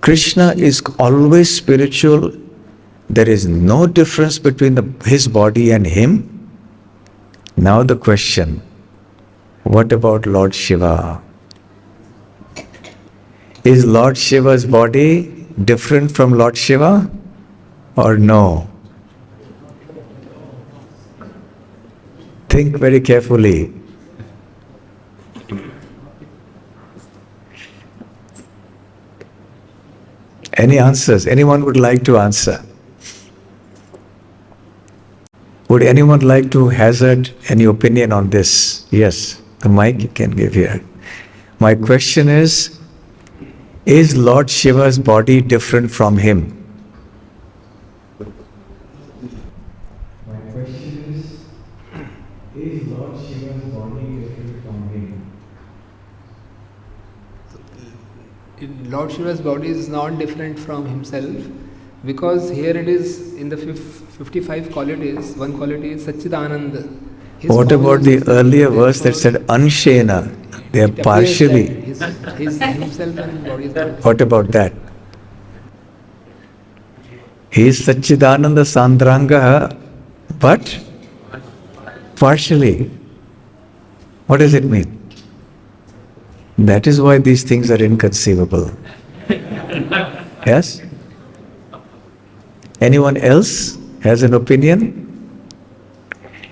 Speaker 1: Krishna is always spiritual. There is no difference between his body and him. Now the question, what about Lord Shiva? Is Lord Shiva's body different from Lord Shiva or no? Think very carefully. Any answers? Anyone would like to answer? Would anyone like to hazard any opinion on this? Yes, the mic you can give here. My question is Lord Shiva's body different from him? My question is Lord Shiva's body different from him?
Speaker 3: Lord Shiva's body is not different from himself, because here it is in the 55 qualities, one quality is Satchidananda.
Speaker 1: What about the earlier verse that said Anshena? They are
Speaker 3: It appears
Speaker 1: partially.
Speaker 3: that his himself and body is not.
Speaker 1: What about that? He is Satchidananda Sandrangah, but partially. What does it mean? That is why these things are inconceivable. Yes? Anyone else has an opinion?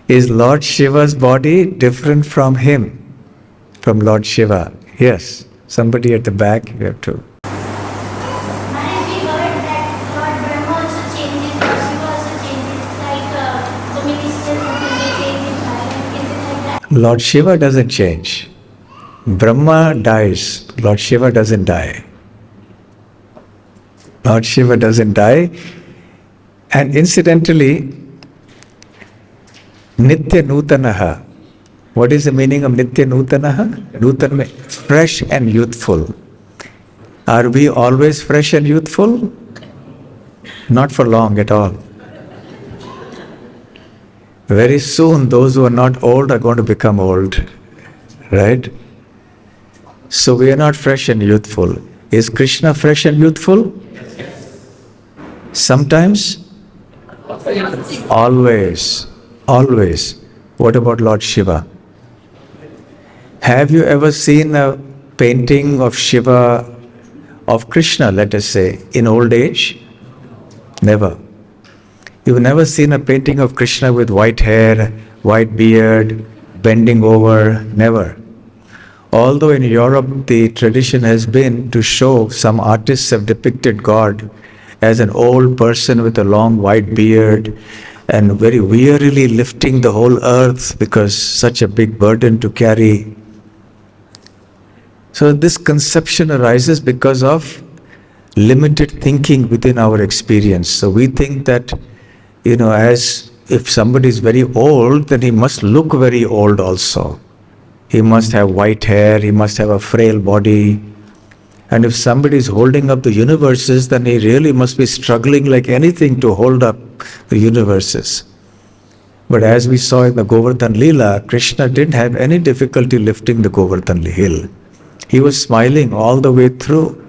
Speaker 1: Is Lord Shiva's body different from him? From Lord Shiva? Yes. Somebody at the back, you have to.
Speaker 4: Maharaj, we heard that Lord Brahma also changes, Lord Shiva also changes, like so many steps they change in life. Is it like that?
Speaker 1: Lord Shiva doesn't change. Brahma dies. Lord Shiva doesn't die. Lord Shiva doesn't die. And incidentally, Nitya Nutanaha. What is the meaning of Nitya Nutanaha? Nutana, fresh and youthful. Are we always fresh and youthful? Not for long at all. Very soon, those who are not old are going to become old. Right? So we are not fresh and youthful. Is Krishna fresh and youthful? Sometimes? Always. Always. What about Lord Shiva? Have you ever seen a painting of Shiva, of Krishna, let us say, in old age? Never. You've never seen a painting of Krishna with white hair, white beard, bending over? Never. Although in Europe the tradition has been to show, some artists have depicted God as an old person with a long white beard and very wearily lifting the whole earth because such a big burden to carry. So this conception arises because of limited thinking within our experience. So we think that, as if somebody is very old, then he must look very old also. He must have white hair, he must have a frail body. And if somebody is holding up the universes, then he really must be struggling like anything to hold up the universes. But as we saw in the Govardhan Leela, Krishna didn't have any difficulty lifting the Govardhan hill. He was smiling all the way through.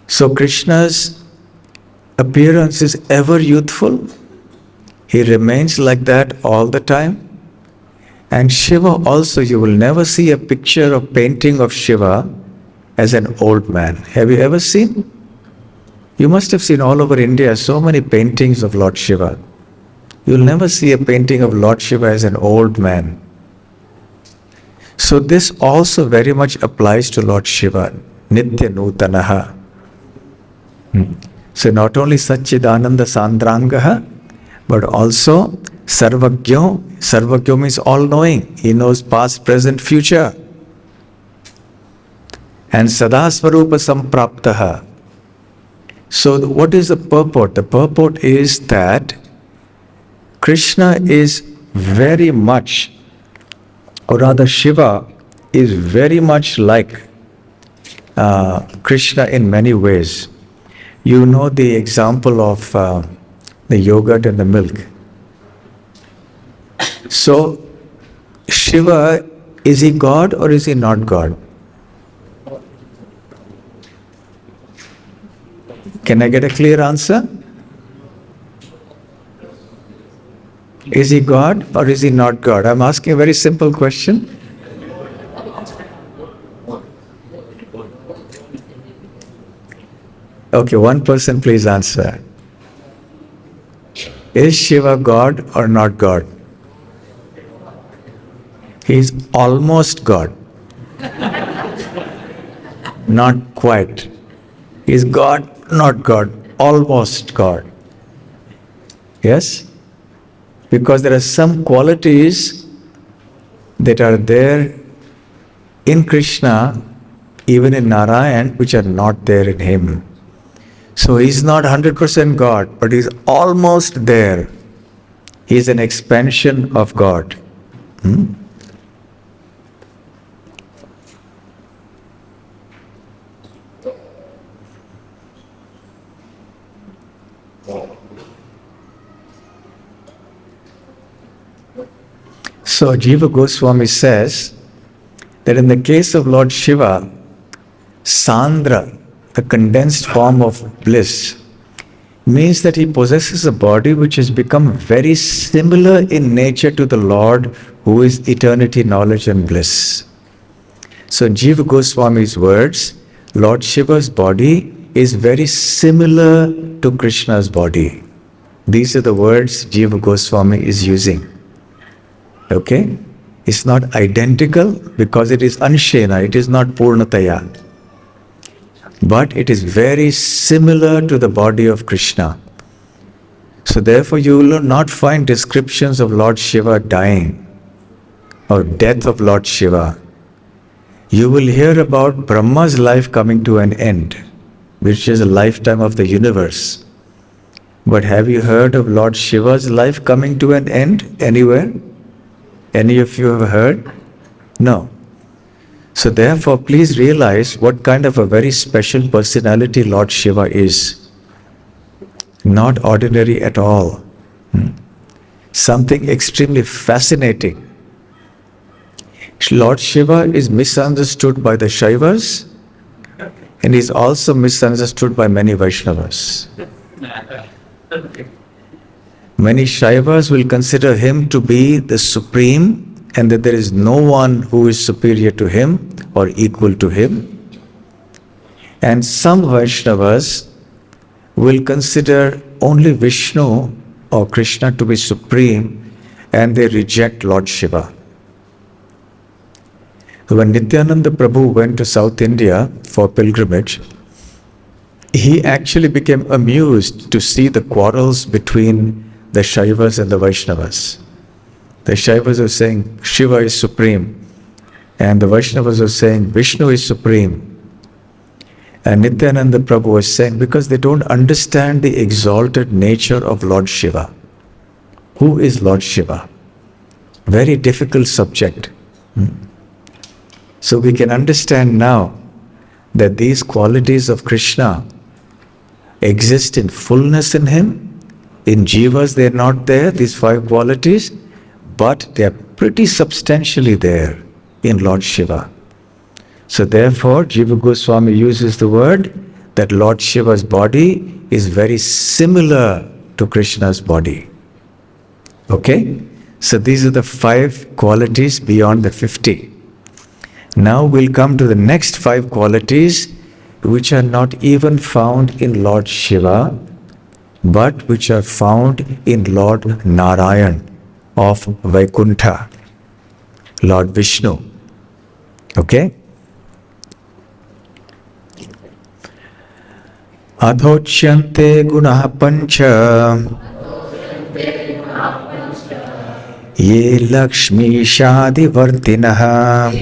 Speaker 1: So Krishna's appearance is ever youthful. He remains like that all the time. And Shiva also, you will never see a picture or painting of Shiva as an old man. Have you ever seen? You must have seen all over India so many paintings of Lord Shiva. You'll never see a painting of Lord Shiva as an old man. So this also very much applies to Lord Shiva, Nitya Nutanaha. So not only Satchidananda Sandrangaha, but also Sarvagyo. Sarvagyo means all-knowing. He knows past, present, future. And Sadasvarupa Sampraptaha. So what is the purport? The purport is that Krishna is very much, or rather Shiva is very much like Krishna in many ways. You know the example of the yogurt and the milk. So, Shiva, is he God or is he not God? Can I get a clear answer? Is he God or is he not God? I'm asking a very simple question. Okay, one person please answer. Is Shiva God or not God? He is almost God. Not quite. He is God, not God, almost God. Yes? Because there are some qualities that are there in Krishna, even in Narayan, which are not there in him. So he's not 100% God, but he's almost there. He's an expansion of God. So Jiva Goswami says that in the case of Lord Shiva, Sandra, the condensed form of bliss, means that he possesses a body which has become very similar in nature to the Lord who is eternity, knowledge and bliss. So in Jiva Goswami's words, Lord Shiva's body is very similar to Krishna's body. These are the words Jiva Goswami is using. Okay? It's not identical because it is Anshena, it is not Purnataya. But it is very similar to the body of Krishna. So therefore you will not find descriptions of Lord Shiva dying or death of Lord Shiva. You will hear about Brahma's life coming to an end, which is a lifetime of the universe. But have you heard of Lord Shiva's life coming to an end anywhere? Any of you have heard? No. So therefore, please realize what kind of a very special personality Lord Shiva is. Not ordinary at all. Something extremely fascinating. Lord Shiva is misunderstood by the Shaivas and is also misunderstood by many Vaishnavas. Many Shaivas will consider him to be the supreme and that there is no one who is superior to him or equal to him. And some Vaishnavas will consider only Vishnu or Krishna to be supreme and they reject Lord Shiva. When Nityananda Prabhu went to South India for pilgrimage, he actually became amused to see the quarrels between the Shaivas and the Vaishnavas. The Shaivas are saying Shiva is supreme and the Vaishnavas are saying Vishnu is supreme. And Nityananda Prabhu was saying because they don't understand the exalted nature of Lord Shiva. Who is Lord Shiva? Very difficult subject. So we can understand now that these qualities of Krishna exist in fullness in him. In Jivas they are not there, these 5 qualities, but they are pretty substantially there in Lord Shiva. So therefore, Jiva Goswami uses the word that Lord Shiva's body is very similar to Krishna's body. Okay? So these are the 5 qualities beyond the 50. Now we'll come to the next 5 qualities which are not even found in Lord Shiva, but which are found in Lord Narayan of Vaikuntha, Lord Vishnu. Okay? Adhochyante gunaha pancha ye lakshmi shadi vardinaha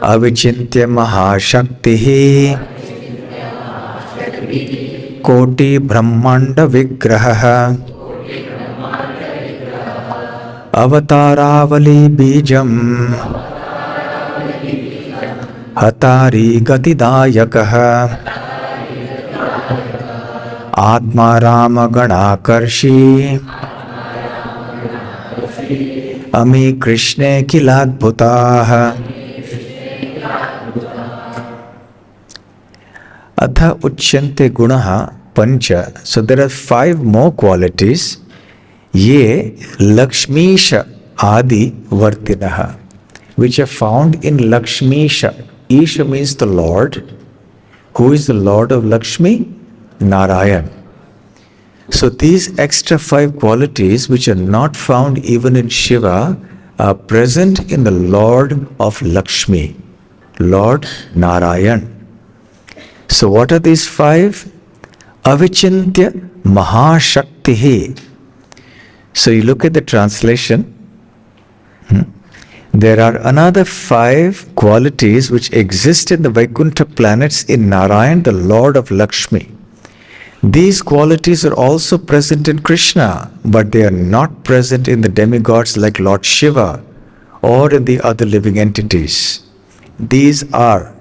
Speaker 1: avichintya mahashaktihi koti brahmanda vigraha avataravali bijam hatari gatidayakah atma rama ganakarshi ami krishne kiladbhutah Atha uchyante gunaha pancha. So there are 5 more qualities. Ye Lakshmisha Adi Vartinaha, which are found in Lakshmisha. Isha means the Lord. Who is the Lord of Lakshmi? Narayan. So these extra 5 qualities which are not found even in Shiva are present in the Lord of Lakshmi, Lord Narayan. So what are these 5? Avichintya Mahashaktihi. So you look at the translation. There are another 5 qualities which exist in the Vaikuntha planets in Narayan, the Lord of Lakshmi. These qualities are also present in Krishna, but they are not present in the demigods like Lord Shiva or in the other living entities. These are: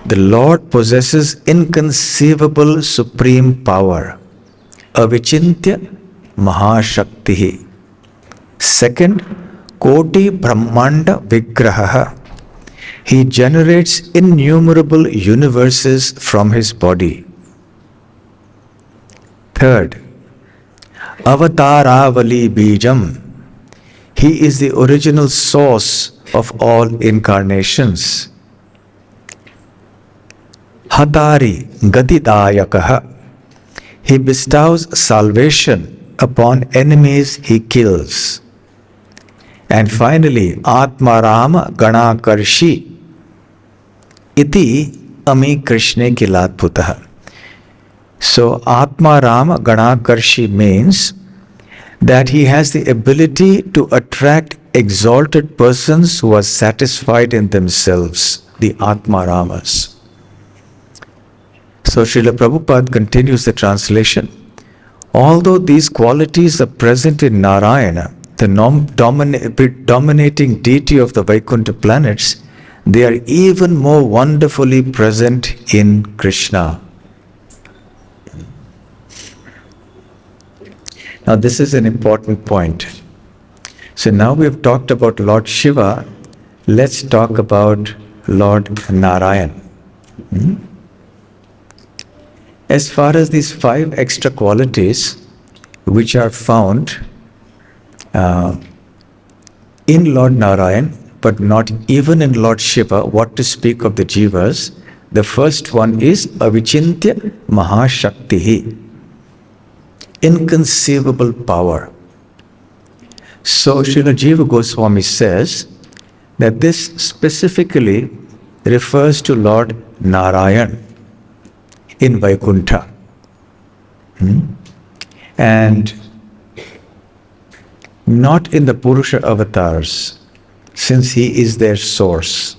Speaker 1: the Lord possesses inconceivable supreme power, avichintya mahashaktihi. Second, Koti Brahmanda Vigraha. He generates innumerable universes from his body. Third, Avataravali Bijam. He is the original source of all incarnations. Hatari Gadidayakaha. He bestows salvation upon enemies he kills. And finally, Atmarama Ganakarshi Iti Ami Krishna Kilatputaha. So Atmarama Ganakarshi means that he has the ability to attract exalted persons who are satisfied in themselves, the Atmaramas. So Srila Prabhupada continues the translation. Although these qualities are present in Narayana, the dominating deity of the Vaikuntha planets, they are even more wonderfully present in Krishna. Now this is an important point. So now we have talked about Lord Shiva, let's talk about Lord Narayan. As far as these 5 extra qualities which are found in Lord Narayan, but not even in Lord Shiva, what to speak of the Jivas, the first one is Avichintya Mahashaktihi, inconceivable power. So Srila Jiva Goswami says that this specifically refers to Lord Narayan in Vaikuntha. And not in the Purusha avatars, since he is their source.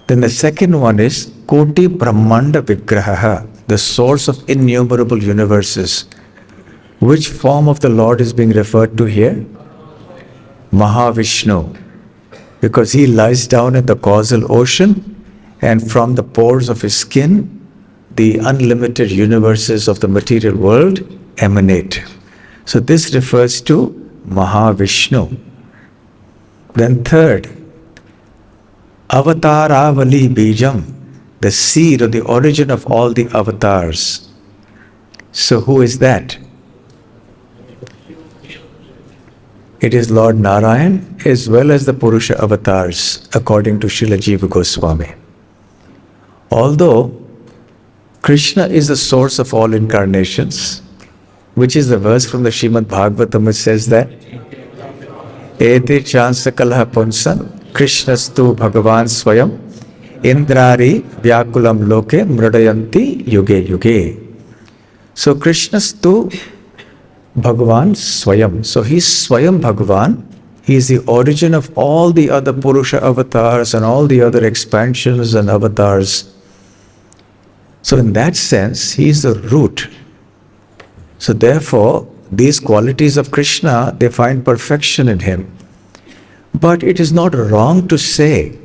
Speaker 1: Then the second one is Koti Brahmanda Vigraha, the source of innumerable universes. Which form of the Lord is being referred to here? Mahavishnu. Because he lies down in the causal ocean, and from the pores of his skin, the unlimited universes of the material world emanate. So this refers to Mahavishnu. Then third, Avataravali Bijam, the seed or the origin of all the avatars. So who is that? It is Lord Narayan as well as the Purusha avatars, according to Srila Jiva Goswami. Although Krishna is the source of all incarnations, which is the verse from the Srimad Bhagavatam which says that Ete chansakalah punsan Krishnastu Bhagavan Swayam Indrari Vyakulam Loke Mradayanti Yuge Yuge. So Krishnastu Bhagavan Swayam. So he's Swayam Bhagavan. He is the origin of all the other Purusha avatars and all the other expansions and avatars. So in that sense, he is the root. So therefore, these qualities of Krishna, they find perfection in him. But it is not wrong to say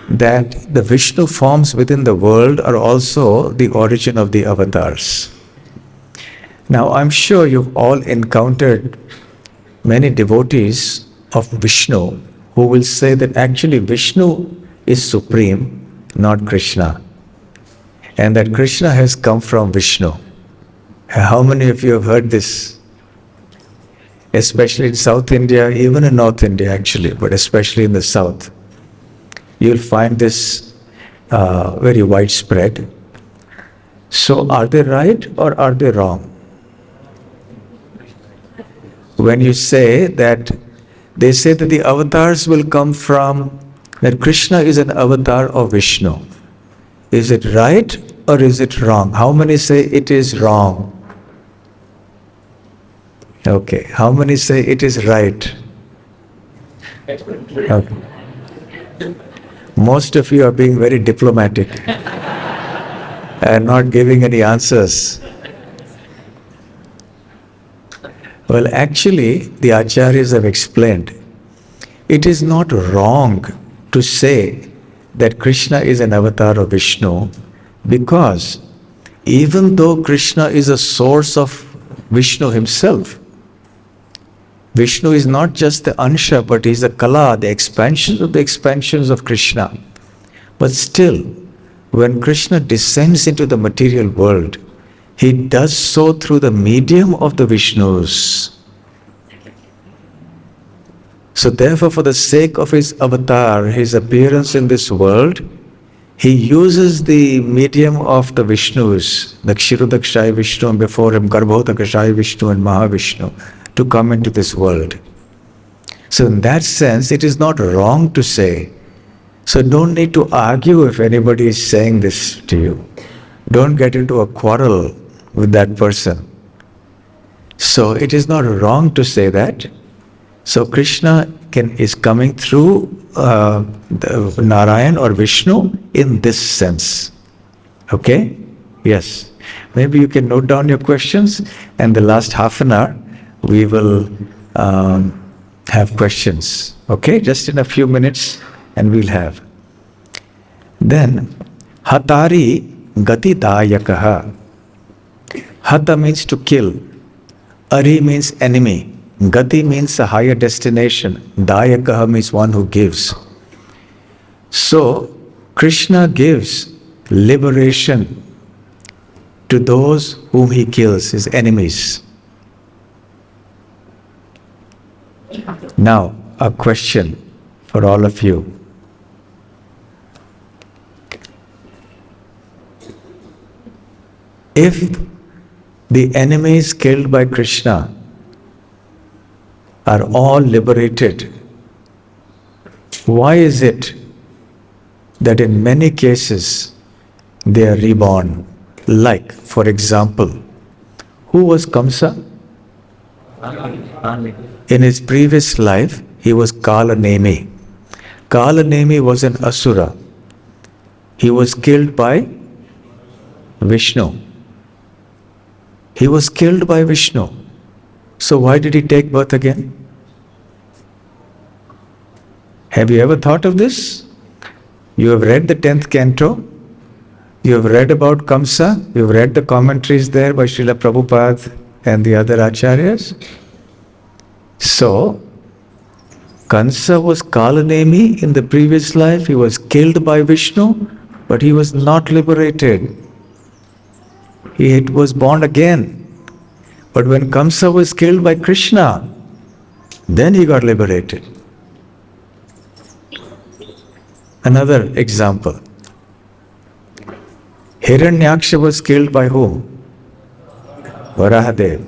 Speaker 1: that the Vishnu forms within the world are also the origin of the avatars. Now, I'm sure you've all encountered many devotees of Vishnu who will say that actually Vishnu is supreme, not Krishna, and that Krishna has come from Vishnu. How many of you have heard this? Especially in South India, even in North India actually, but especially in the South. You'll find this very widespread. So are they right or are they wrong? When you say that, they say that the avatars will come from, that Krishna is an avatar of Vishnu. Is it right or is it wrong? How many say it is wrong? Okay. How many say it is right? Okay. Most of you are being very diplomatic and not giving any answers. Well, actually, the Acharyas have explained, it is not wrong to say that Krishna is an avatar of Vishnu, because even though Krishna is a source of Vishnu himself, Vishnu is not just the Ansha, but is the Kala, the expansions of Krishna. But still, when Krishna descends into the material world, he does so through the medium of the Vishnus. So therefore, for the sake of his avatar, his appearance in this world, he uses the medium of the Vishnus, the Kshirodakshaya Vishnu, and before him Garbhodakshaya Vishnu and Mahavishnu, to come into this world. So in that sense, it is not wrong to say. So don't need to argue if anybody is saying this to you. Don't get into a quarrel with that person. So it is not wrong to say that. So Krishna is coming through the Narayan or Vishnu in this sense. Okay? Yes. Maybe you can note down your questions, and the last half an hour we will have questions. Okay? Just in a few minutes and we'll have. Then, Hatari Gati Dayakaha. Hata means to kill. Ari means enemy. Gati means a higher destination. Dayakaha means one who gives. So, Krishna gives liberation to those whom he kills, his enemies. Now, a question for all of you. If the enemies killed by Krishna are all liberated, why is it that in many cases they are reborn? Like, for example, who was Kamsa? In his previous life, he was Kalanemi. Kalanemi was an Asura. He was killed by Vishnu. He was killed by Vishnu. So why did he take birth again? Have you ever thought of this? You have read the 10th canto. You have read about Kamsa. You have read the commentaries there by Srila Prabhupada and the other acharyas. So, Kansa was Kalanemi in the previous life. He was killed by Vishnu, but he was not liberated. He was born again. But when Kamsa was killed by Krishna, then he got liberated. Another example. Hiranyaksha was killed by whom? Varahadev.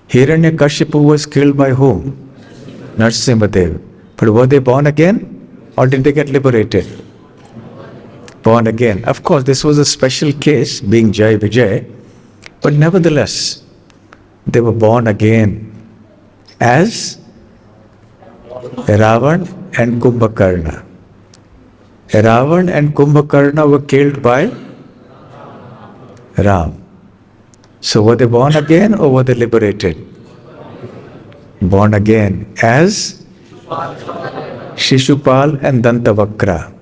Speaker 1: Hiranyakashipu was killed by whom? Narasimhadev. But were they born again or did they get liberated? Born again. Of course, this was a special case, being Jai Vijay, but nevertheless, they were born again as Ravan and Kumbhakarna. Ravan and Kumbhakarna were killed by Ram. So were they born again or were they liberated? Born again as Shishupal and Dantavakra.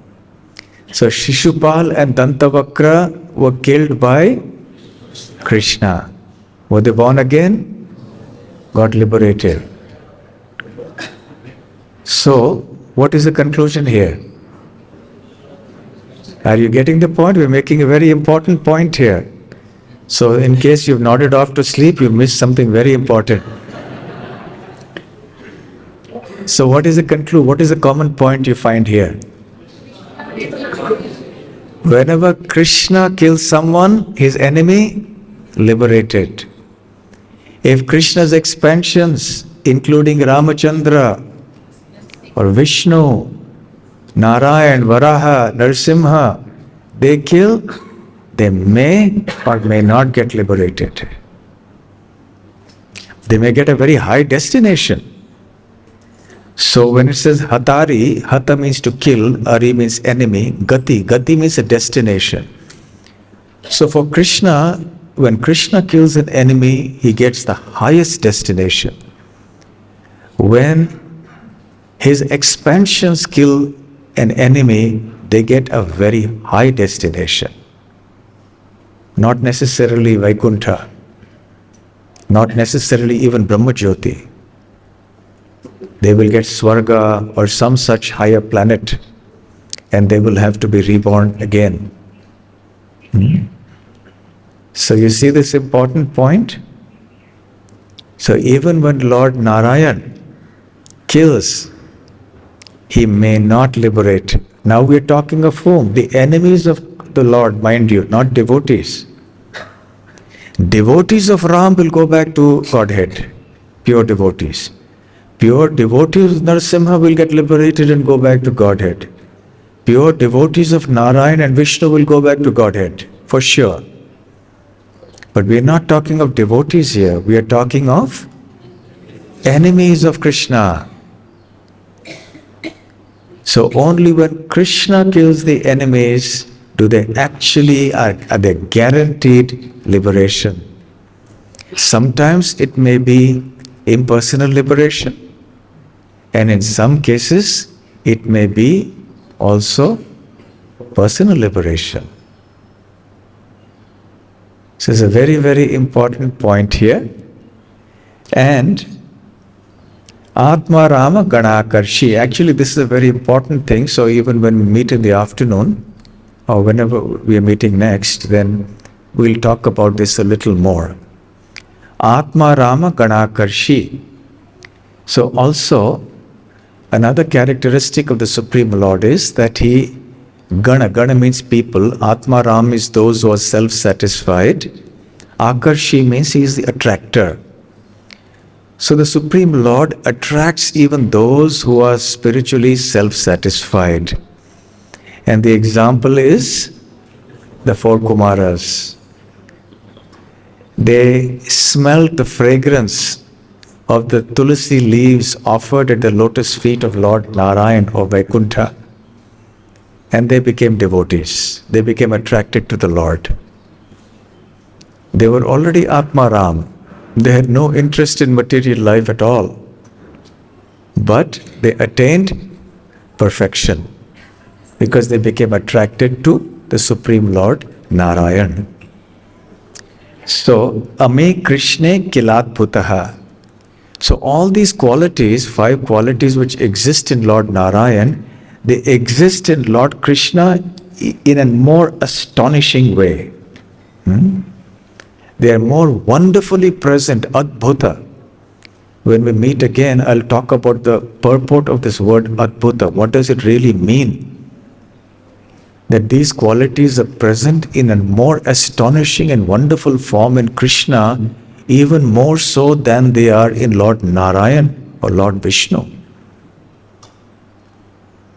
Speaker 1: So Shishupal and Dantavakra were killed by Krishna. Were they born again? Got liberated. So, what is the conclusion here? Are you getting the point? We're making a very important point here. So, in case you've nodded off to sleep, you missed something very important. So, what is the conclusion? What is the common point you find here? Whenever Krishna kills someone, his enemy, liberated. If Krishna's expansions, including Ramachandra or Vishnu, Narayan, Varaha, Narasimha, they kill, they may or may not get liberated. They may get a very high destination. So when it says Hatari, Hata means to kill, Ari means enemy, Gati, Gati means a destination. So for Krishna, when Krishna kills an enemy, he gets the highest destination. When his expansions kill an enemy, they get a very high destination. Not necessarily Vaikuntha, not necessarily even Brahmajyoti. They will get Swarga or some such higher planet, and they will have to be reborn again. So you see this important point? So even when Lord Narayan kills, he may not liberate. Now we are talking of whom? The enemies of the Lord, mind you, not devotees. Devotees of Ram will go back to Godhead, pure devotees. Pure devotees of Narasimha will get liberated and go back to Godhead. Pure devotees of Narayan and Vishnu will go back to Godhead, for sure. But we are not talking of devotees here. We are talking of enemies of Krishna. So only when Krishna kills the enemies do they actually are they guaranteed liberation. Sometimes it may be impersonal liberation, and in some cases it may be also personal liberation. So it's a very, very important point here. And Atma Rama Ganakarshi. Actually, this is a very important thing. So even when we meet in the afternoon, or whenever we are meeting next, then we'll talk about this a little more. Atma Rama Ganakarshi. So also, another characteristic of the Supreme Lord is that he, Gana means people, Atma Ram is those who are self-satisfied, Akarshi means he is the attractor. So the Supreme Lord attracts even those who are spiritually self-satisfied. And the example is the four Kumaras. They smelled the fragrance of the tulsi leaves offered at the lotus feet of Lord Narayan or Vaikuntha, and they became devotees. They became attracted to the Lord. They were already Atma Ram. They had no interest in material life at all. But they attained perfection because they became attracted to the Supreme Lord Narayan. So, Ame Krishne Kilatputaha. So all these qualities, 5 qualities which exist in Lord Narayan, they exist in Lord Krishna in a more astonishing way. They are more wonderfully present, Adbhuta. When we meet again, I'll talk about the purport of this word Adbhuta. What does it really mean? That these qualities are present in a more astonishing and wonderful form in Krishna, even more so than they are in Lord Narayan or Lord Vishnu.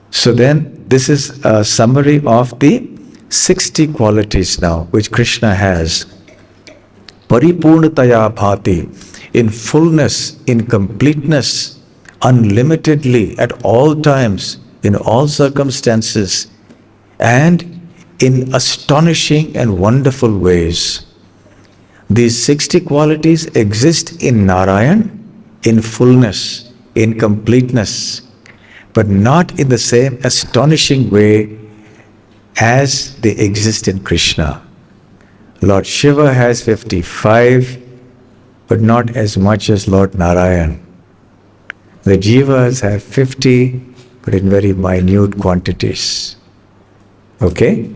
Speaker 1: So then, this is a summary of the 60 qualities now, which Krishna has. Paripurnataya bhati, in fullness, in completeness, unlimitedly, at all times, in all circumstances, and in astonishing and wonderful ways. These 60 qualities exist in Narayan in fullness, in completeness, but not in the same astonishing way as they exist in Krishna. Lord Shiva has 55, but not as much as Lord Narayan. The Jivas have 50, but in very minute quantities. Okay?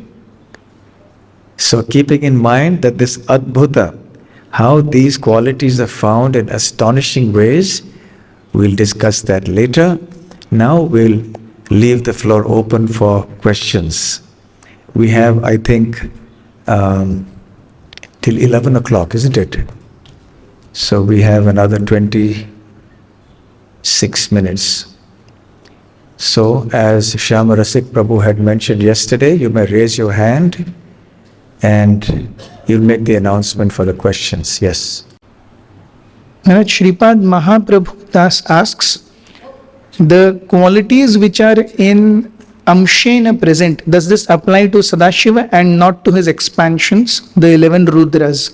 Speaker 1: So keeping in mind that this Adbhuta, how these qualities are found in astonishing ways, we'll discuss that later. Now we'll leave the floor open for questions. We have, I think, till 11 o'clock, isn't it? So we have another 26 minutes. So as Shyama Rasik Prabhu had mentioned yesterday, you may raise your hand and you'll make the announcement for the questions. Yes.
Speaker 5: Maharaj, Shripad Mahaprabhu Das asks, the qualities which are in Amshena present, does this apply to Sadashiva and not to his expansions, the 11 Rudras?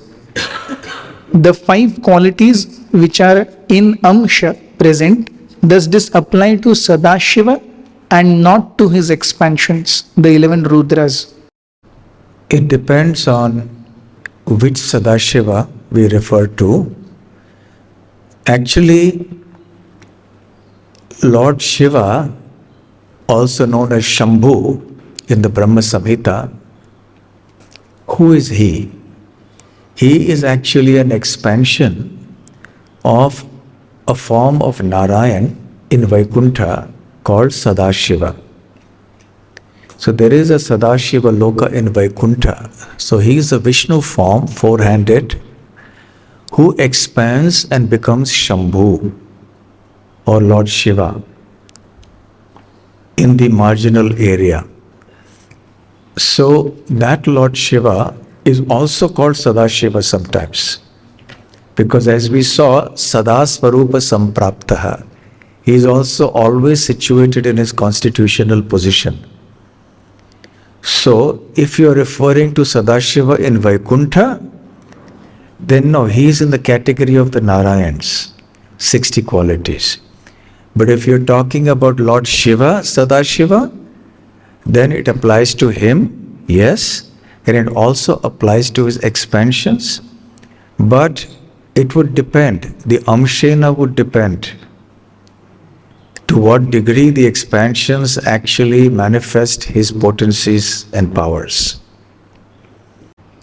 Speaker 5: The 5 qualities which are in Amsha present, does this apply to Sadashiva and not to his expansions, the 11 Rudras?
Speaker 1: It depends on which Sadashiva we refer to. Actually, Lord Shiva, also known as Shambhu in the Brahma Samhita, who is he? He is actually an expansion of a form of Narayan in Vaikuntha called Sadashiva. So there is a Sadashiva Loka in Vaikuntha. So he is a Vishnu form, four-handed, who expands and becomes Shambhu or Lord Shiva in the marginal area. So that Lord Shiva is also called Sadashiva sometimes. Because as we saw, Sadasvarupa Sampraptaha, he is also always situated in his constitutional position. So if you are referring to Sadashiva in Vaikuntha, then no, he is in the category of the Narayans, 60 qualities. But if you're talking about Lord Shiva, Sadashiva, then it applies to him, yes, and it also applies to his expansions, but it would depend, the Amshena would depend to what degree the expansions actually manifest his potencies and powers.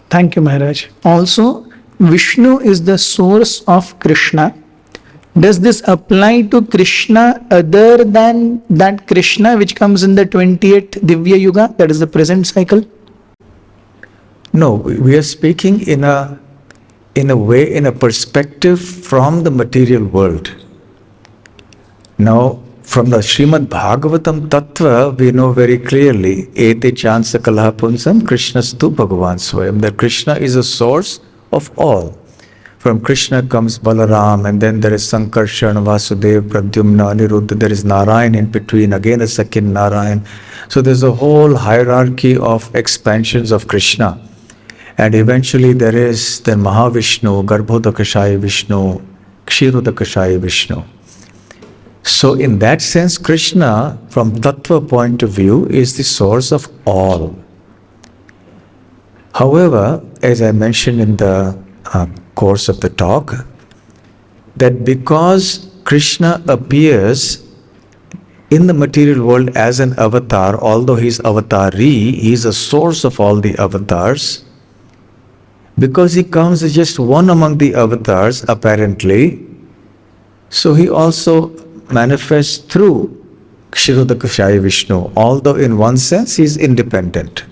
Speaker 5: Thank you, Maharaj. Also, Vishnu is the source of Krishna. Does this apply to Krishna other than that Krishna which comes in the 28th Divya Yuga, that is the present cycle?
Speaker 1: No, we are speaking in a way, in a perspective from the material world. Now, from the Srimad Bhagavatam Tattva, we know very clearly, Ete Chansa Kalaha Punsam Krishnastu Bhagavan Swayam, that Krishna is a source of all. From Krishna comes Balaram, and then there is Sankarshan, Vasudev, Pradyumna, Aniruddha, there is Narayan in between, again a second Narayan. So there's a whole hierarchy of expansions of Krishna. And eventually there is then Mahavishnu, Garbhodakashaya Vishnu, Kshirodakashaya Vishnu. So in that sense, Krishna, from Tattva point of view, is the source of all. However, as I mentioned in the course of the talk, that because Krishna appears in the material world as an avatar, although he is avatari, he is a source of all the avatars, because he comes as just one among the avatars, apparently, so he also manifests through Kshirodakashaya Vishnu, although in one sense he is independent.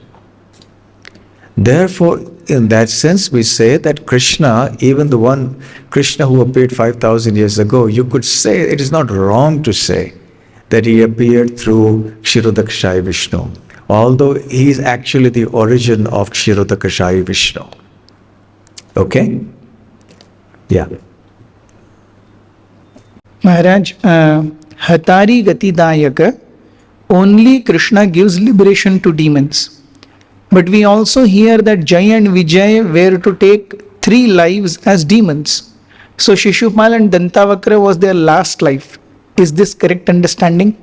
Speaker 1: Therefore, in that sense, we say that Krishna, even the one Krishna who appeared 5,000 years ago, you could say, it is not wrong to say that he appeared through Kshirodakashaya Vishnu, although he is actually the origin of Kshirodakashaya Vishnu. Okay? Yeah.
Speaker 5: Maharaj, Hatari Gati Dayaka, only Krishna gives liberation to demons. But we also hear that Jaya and Vijay were to take 3 lives as demons. So Shishupal and Dantavakra was their last life. Is this correct understanding?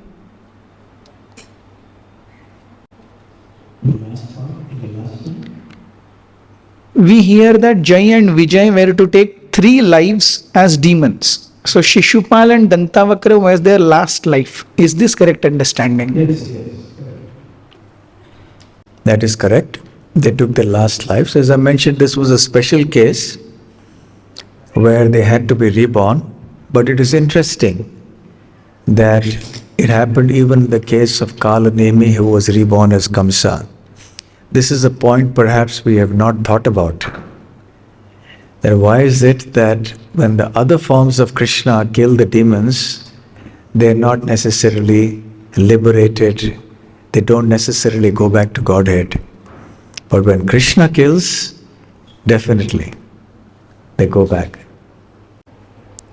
Speaker 5: We hear that Jaya and Vijay were to take 3 lives as demons. So Shishupal and Dantavakra was their last life. Is this correct understanding?
Speaker 1: Yes. That is correct. They took their last lives. As I mentioned, this was a special case where they had to be reborn. But it is interesting that it happened even in the case of Kalanemi, who was reborn as Kamsa. This is a point perhaps we have not thought about. That why is it that when the other forms of Krishna kill the demons, they are not necessarily liberated, they don't necessarily go back to Godhead. But when Krishna kills, definitely they go back.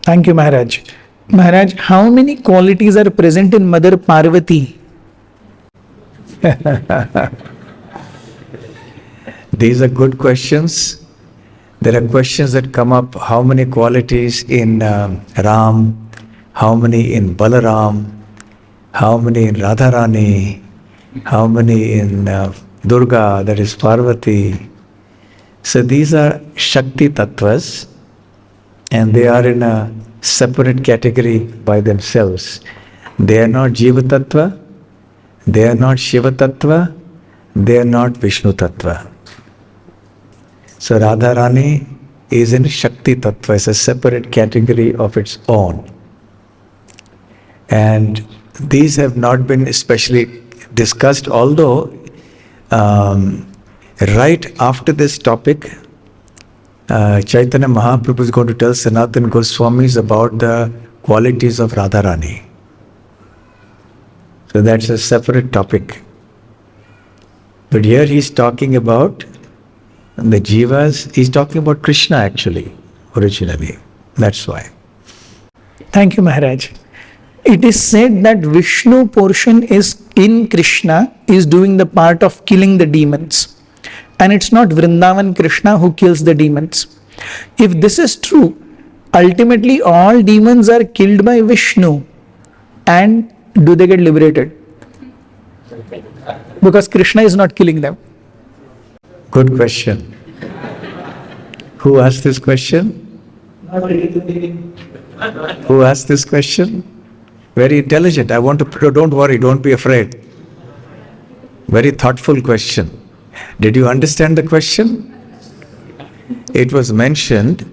Speaker 5: Thank you, Maharaj. Maharaj, how many qualities are present in Mother Parvati?
Speaker 1: These are good questions. There are questions that come up, how many qualities in Ram, how many in Balaram, how many in Radharani, how many in Durga, that is Parvati. So these are Shakti Tattvas, and they are in a separate category by themselves. They are not Jiva Tattva, they are not Shiva Tattva, they are not Vishnu Tattva. So Radharani is in Shakti Tattva, it's a separate category of its own. And these have not been especially discussed, although right after this topic, Chaitanya Mahaprabhu is going to tell Sanatana Goswamis about the qualities of Radharani. So that's a separate topic. But here he's talking about the jivas, he's talking about Krishna actually, originally. That's why.
Speaker 5: Thank you, Maharaj. It is said that Vishnu portion is in Krishna is doing the part of killing the demons. And it's not Vrindavan Krishna who kills the demons. If this is true, ultimately all demons are killed by Vishnu. And do they get liberated? Because Krishna is not killing them.
Speaker 1: Good question. Who asked this question? Who asked this question? Very intelligent. Don't worry, don't be afraid. Very thoughtful question. Did you understand the question? It was mentioned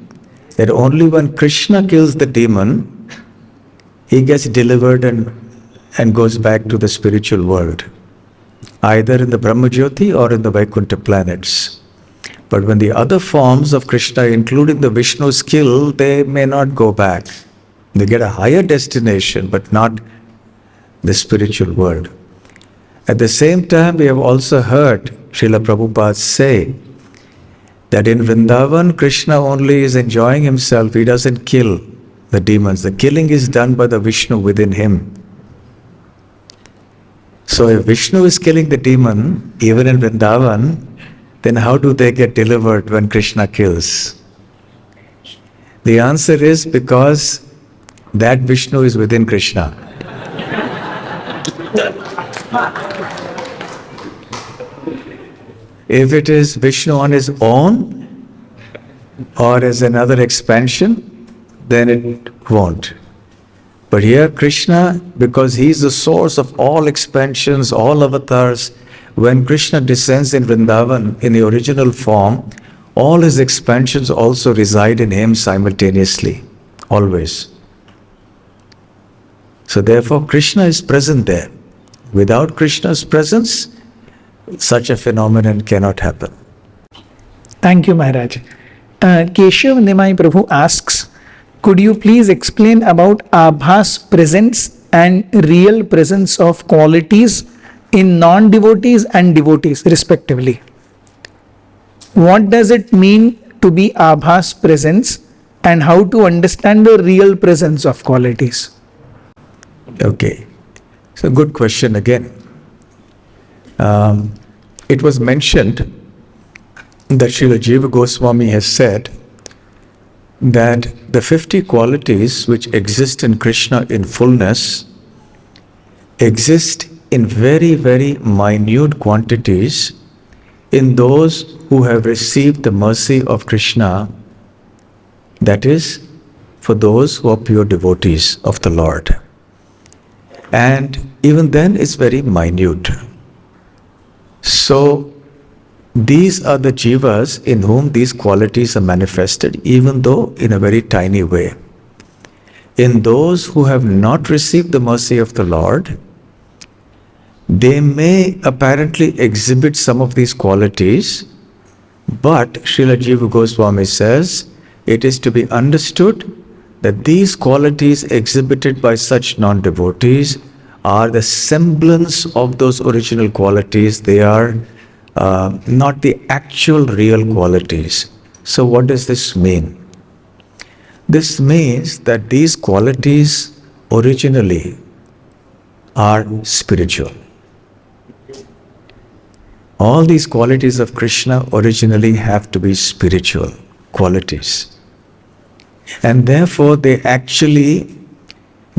Speaker 1: that only when Krishna kills the demon, he gets delivered and goes back to the spiritual world, either in the Brahmajyoti or in the Vaikuntha planets. But when the other forms of Krishna, including the Vishnu's kill, they may not go back. They get a higher destination, but not the spiritual world. At the same time, we have also heard Srila Prabhupada say that in Vrindavan, Krishna only is enjoying himself, he doesn't kill the demons. The killing is done by the Vishnu within him. So if Vishnu is killing the demon, even in Vrindavan, then how do they get delivered when Krishna kills? The answer is because that Vishnu is within Krishna. If it is Vishnu on his own or as another expansion, then it won't. But here Krishna, because he is the source of all expansions, all avatars, when Krishna descends in Vrindavan in the original form, all his expansions also reside in him simultaneously, always. So therefore Krishna is present there. Without Krishna's presence, such a phenomenon cannot happen.
Speaker 5: Thank you, Maharaj. Keshav Nimai Prabhu asks, could you please explain about Abhas presence and real presence of qualities in non-devotees and devotees respectively? What does it mean to be Abhas presence and how to understand the real presence of qualities?
Speaker 1: Okay, so good question again. It was mentioned that Srila Jiva Goswami has said that the 50 qualities which exist in Krishna in fullness exist in very, very minute quantities in those who have received the mercy of Krishna, that is, for those who are pure devotees of the Lord. And even then it's very minute. So these are the jivas in whom these qualities are manifested, even though in a very tiny way. In those who have not received the mercy of the Lord, they may apparently exhibit some of these qualities, but Srila Jiva Goswami says it is to be understood that these qualities exhibited by such non-devotees are the semblance of those original qualities. They are not the actual real qualities. So what does this mean? This means that these qualities originally are spiritual. All these qualities of Krishna originally have to be spiritual qualities. And therefore they actually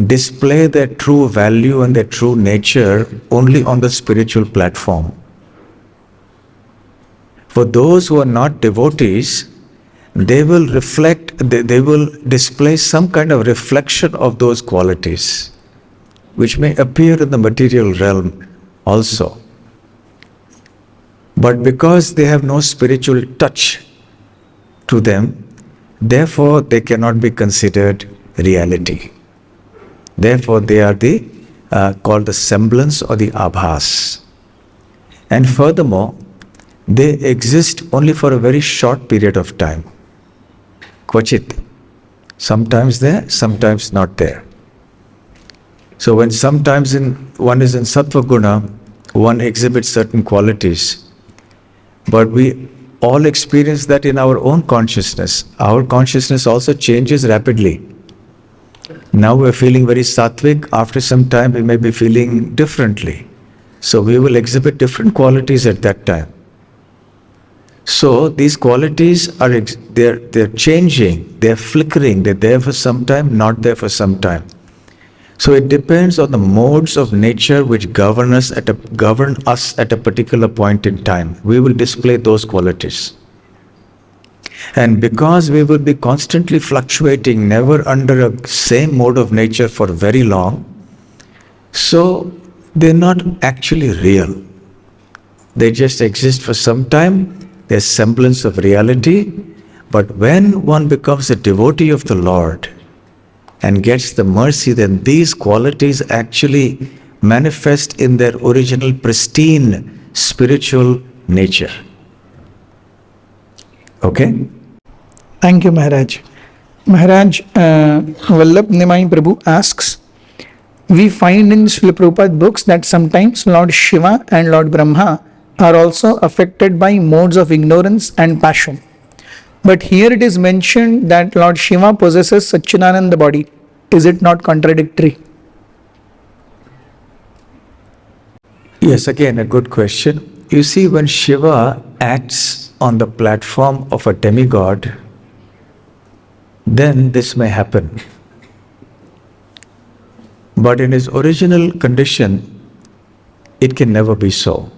Speaker 1: display their true value and their true nature only on the spiritual platform. For those who are not devotees, they will reflect, they will display some kind of reflection of those qualities. which may appear in the material realm also. But because they have no spiritual touch to them, therefore they cannot be considered reality. Therefore they are called the semblance or the abhas. And furthermore, they exist only for a very short period of time. Kvachit. Sometimes there, sometimes not there. So when sometimes one is in Sattva Guna, one exhibits certain qualities. But we all experience that in our own consciousness. Our consciousness also changes rapidly. Now we're feeling very sattvic. After some time we may be feeling differently. So we will exhibit different qualities at that time. So these qualities they're changing, they're flickering, they're there for some time, not there for some time. So it depends on the modes of nature which govern us at a particular point in time. We will display those qualities. And because we will be constantly fluctuating, never under a same mode of nature for very long, so they're not actually real. They just exist for some time. There's semblance of reality, but when one becomes a devotee of the Lord and gets the mercy, then these qualities actually manifest in their original pristine spiritual nature. Okay?
Speaker 5: Thank you, Maharaj. Maharaj, Vallabh Nimai Prabhu asks, we find in Srila Prabhupada books that sometimes Lord Shiva and Lord Brahma are also affected by modes of ignorance and passion. But here it is mentioned that Lord Shiva possesses Satchidananda body. Is it not contradictory?
Speaker 1: Yes, again, a good question. You see, when Shiva acts on the platform of a demigod, then this may happen. But in his original condition, it can never be so.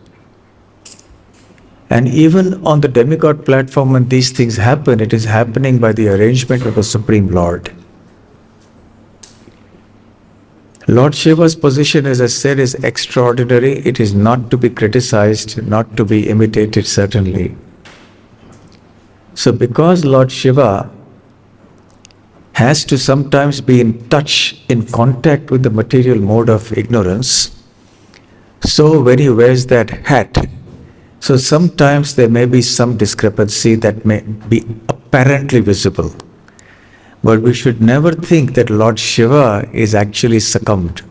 Speaker 1: And even on the demigod platform, when these things happen, it is happening by the arrangement of the Supreme Lord. Lord Shiva's position, as I said, is extraordinary. It is not to be criticized, not to be imitated, certainly. So because Lord Shiva has to sometimes be in touch, in contact with the material mode of ignorance, so when he wears that hat, so sometimes there may be some discrepancy that may be apparently visible. But we should never think that Lord Shiva is actually succumbed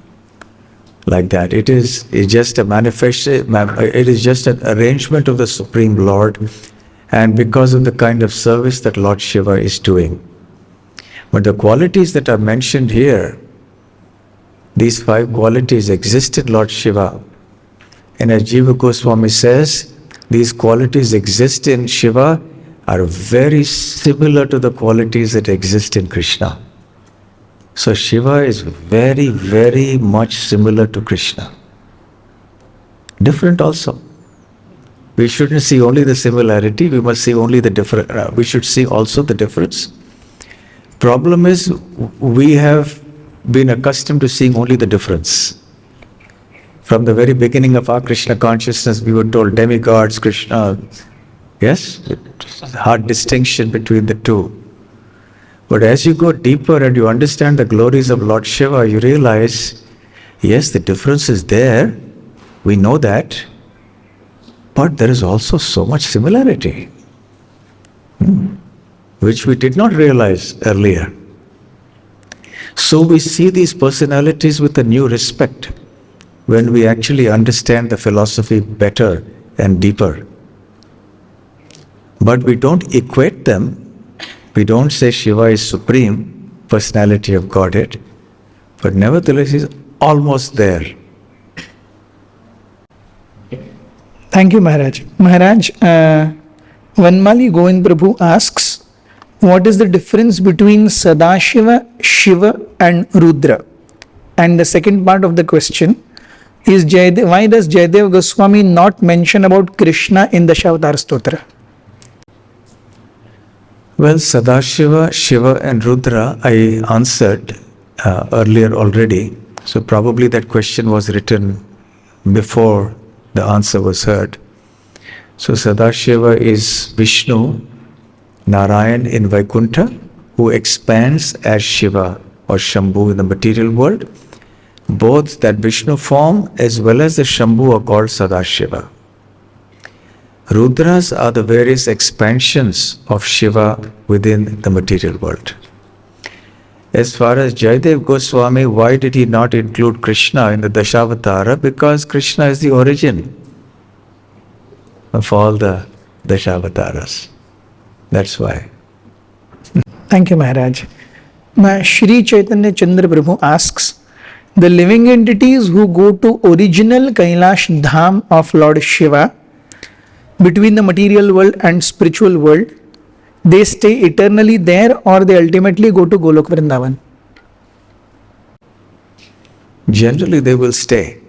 Speaker 1: like that. It is just a manifestation, it is just an arrangement of the Supreme Lord, and because of the kind of service that Lord Shiva is doing. But the qualities that are mentioned here, these 5 qualities exist in Lord Shiva. And as Jiva Goswami says, these qualities exist in Shiva are very similar to the qualities that exist in Krishna. So Shiva is very, very much similar to Krishna. Different also. We shouldn't see only the similarity, we must see only the difference. We should see also the difference. Problem is, we have been accustomed to seeing only the difference. From the very beginning of our Krishna consciousness, we were told demigods, Krishna. Yes? It's a hard distinction between the two. But as you go deeper and you understand the glories of Lord Shiva, you realize, yes, the difference is there. We know that. But there is also so much similarity, which we did not realize earlier. So we see these personalities with a new respect when we actually understand the philosophy better and deeper. But we don't equate them. We don't say Shiva is supreme personality of Godhead, but nevertheless he's almost there.
Speaker 5: Thank you, Maharaj. Maharaj, Vanmali Govind Prabhu asks, what is the difference between Sadashiva, Shiva and Rudra? And the second part of the question is, why does Jayadev Goswami not mention about Krishna in the Dashavatara Stotra?
Speaker 1: Well, Sadashiva, Shiva and Rudra I answered earlier already. So probably that question was written before the answer was heard. So Sadashiva is Vishnu, Narayan in Vaikuntha, who expands as Shiva or Shambhu in the material world. Both that Vishnu form as well as the Shambhu are called Sadashiva. Rudras are the various expansions of Shiva within the material world. As far as Jayadev Goswami, why did he not include Krishna in the Dashavatara? Because Krishna is the origin of all the Dashavataras. That's why.
Speaker 5: Thank you, Maharaj. Shri Chaitanya Chandra Prabhu asks, the living entities who go to original Kailash Dham of Lord Shiva, between the material world and spiritual world, they stay eternally there or they ultimately go to Golok Vrindavan?
Speaker 1: Generally they will stay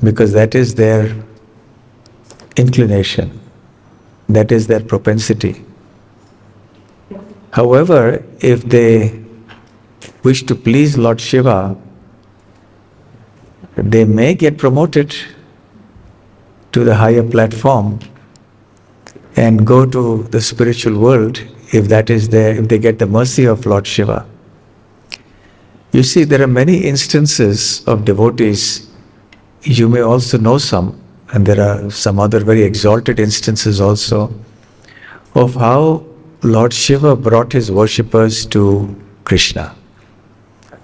Speaker 1: because that is their inclination, that is their propensity. However, if they wish to please Lord Shiva, they may get promoted to the higher platform and go to the spiritual world if that is there, if they get the mercy of Lord Shiva. You see, there are many instances of devotees, you may also know some, and there are some other very exalted instances also, of how Lord Shiva brought his worshippers to Krishna.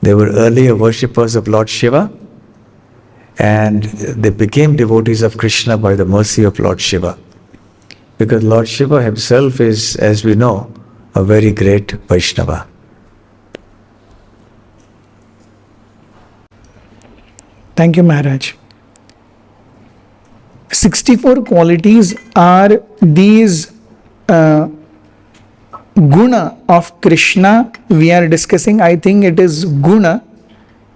Speaker 1: They were earlier worshippers of Lord Shiva, and they became devotees of Krishna by the mercy of Lord Shiva. Because Lord Shiva himself is, as we know, a very great Vaishnava.
Speaker 5: Thank you, Maharaj. 64 qualities are these guna of Krishna we are discussing. I think it is guna,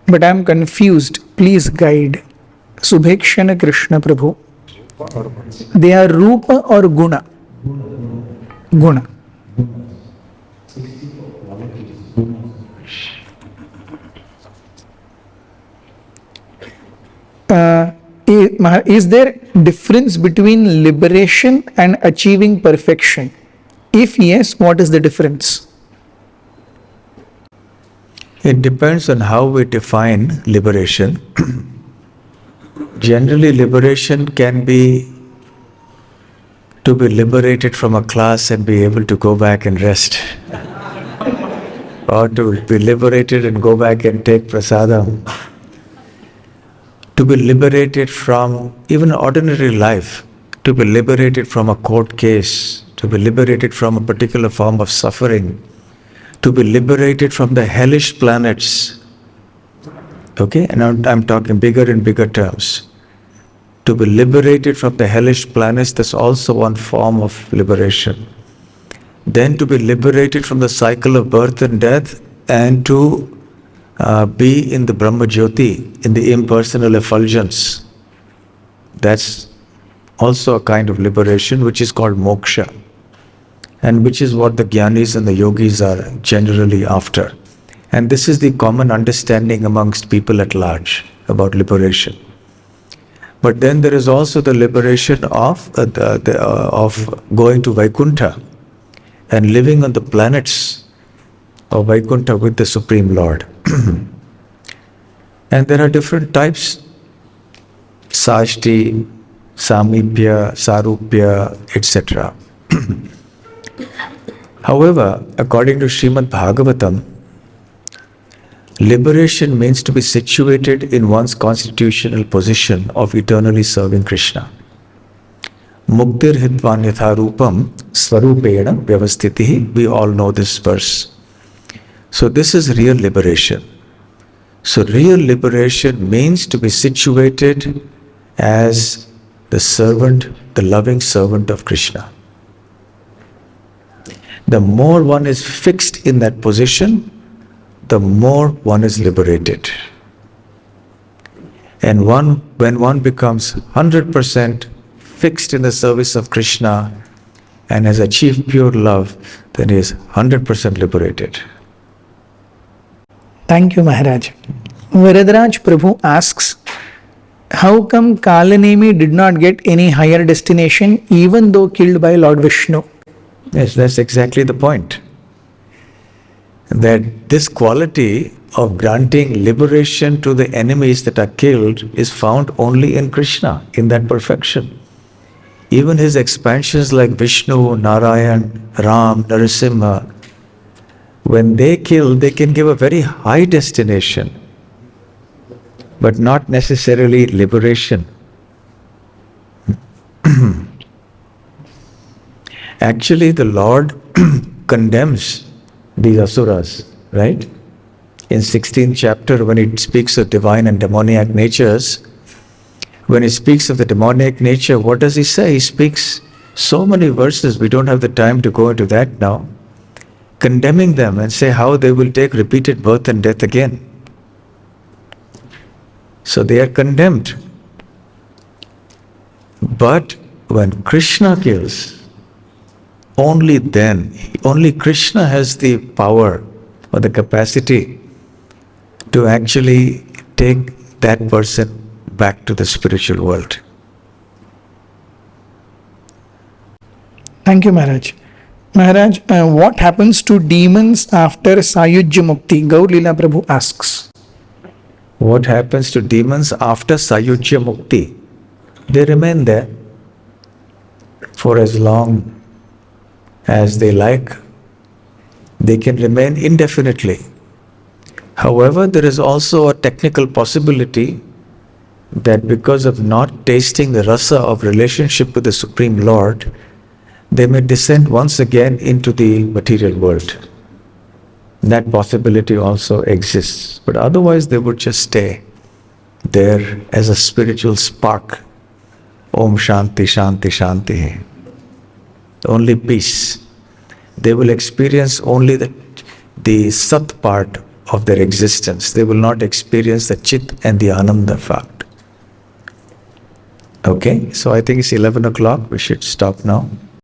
Speaker 5: but I am confused. Please guide. Subhekshana Krishna Prabhu. They are Rupa or Guna? Guna. Is there difference between liberation and achieving perfection? If yes, what is the difference?
Speaker 1: It depends on how we define liberation. Generally, liberation can be to be liberated from a class and be able to go back and rest. Or to be liberated and go back and take prasadam. To be liberated from even ordinary life. To be liberated from a court case. To be liberated from a particular form of suffering. To be liberated from the hellish planets. Okay, and I'm talking bigger and bigger terms. To be liberated from the hellish planets, that's also one form of liberation. Then to be liberated from the cycle of birth and death and to be in the Brahma Jyoti, in the impersonal effulgence. That's also a kind of liberation which is called moksha, and which is what the jnanis and the yogis are generally after. And this is the common understanding amongst people at large about liberation. But then there is also the liberation of going to Vaikuntha and living on the planets of Vaikuntha with the Supreme Lord. And there are different types: Sashti, Samipya, Sarupya, etc. However, according to Srimad Bhagavatam, liberation means to be situated in one's constitutional position of eternally serving Krishna. Muktir hitvan yatha rupam svarupena vyavastitihi. We all know this verse. So this is real liberation. So real liberation means to be situated as the servant, the loving servant of Krishna. The more one is fixed in that position, the more one is liberated. And when one becomes 100% fixed in the service of Krishna and has achieved pure love, then he is 100% liberated.
Speaker 5: Thank you, Maharaj. Varadaraj Prabhu asks, how come Kalanemi did not get any higher destination even though killed by Lord Vishnu?
Speaker 1: Yes, that's exactly the point. That this quality of granting liberation to the enemies that are killed is found only in Krishna, in that perfection. Even his expansions like Vishnu, Narayan, Ram, Narasimha, when they kill, they can give a very high destination, but not necessarily liberation. Actually, the Lord condemns these asuras, right? In 16th chapter, when he speaks of divine and demoniac natures, when he speaks of the demoniac nature, what does he say? He speaks so many verses, we don't have the time to go into that now, condemning them and say how they will take repeated birth and death again. So they are condemned. But when Krishna kills, only then, only Krishna has the power or the capacity to actually take that person back to the spiritual world.
Speaker 5: Thank you, Maharaj. Maharaj, what happens to demons after Sayujya Mukti? Gaur Leela Prabhu asks.
Speaker 1: What happens to demons after Sayujya Mukti? They remain there for as long as they like. They can remain indefinitely. However, there is also a technical possibility that because of not tasting the rasa of relationship with the Supreme Lord, they may descend once again into the material world. That possibility also exists. But otherwise, they would just stay there as a spiritual spark. Om Shanti, Shanti, Shanti. Only peace. They will experience only the Sat part of their existence. They will not experience the Chit and the Ananda fact. Okay, so I think it's 11 o'clock. We should stop now.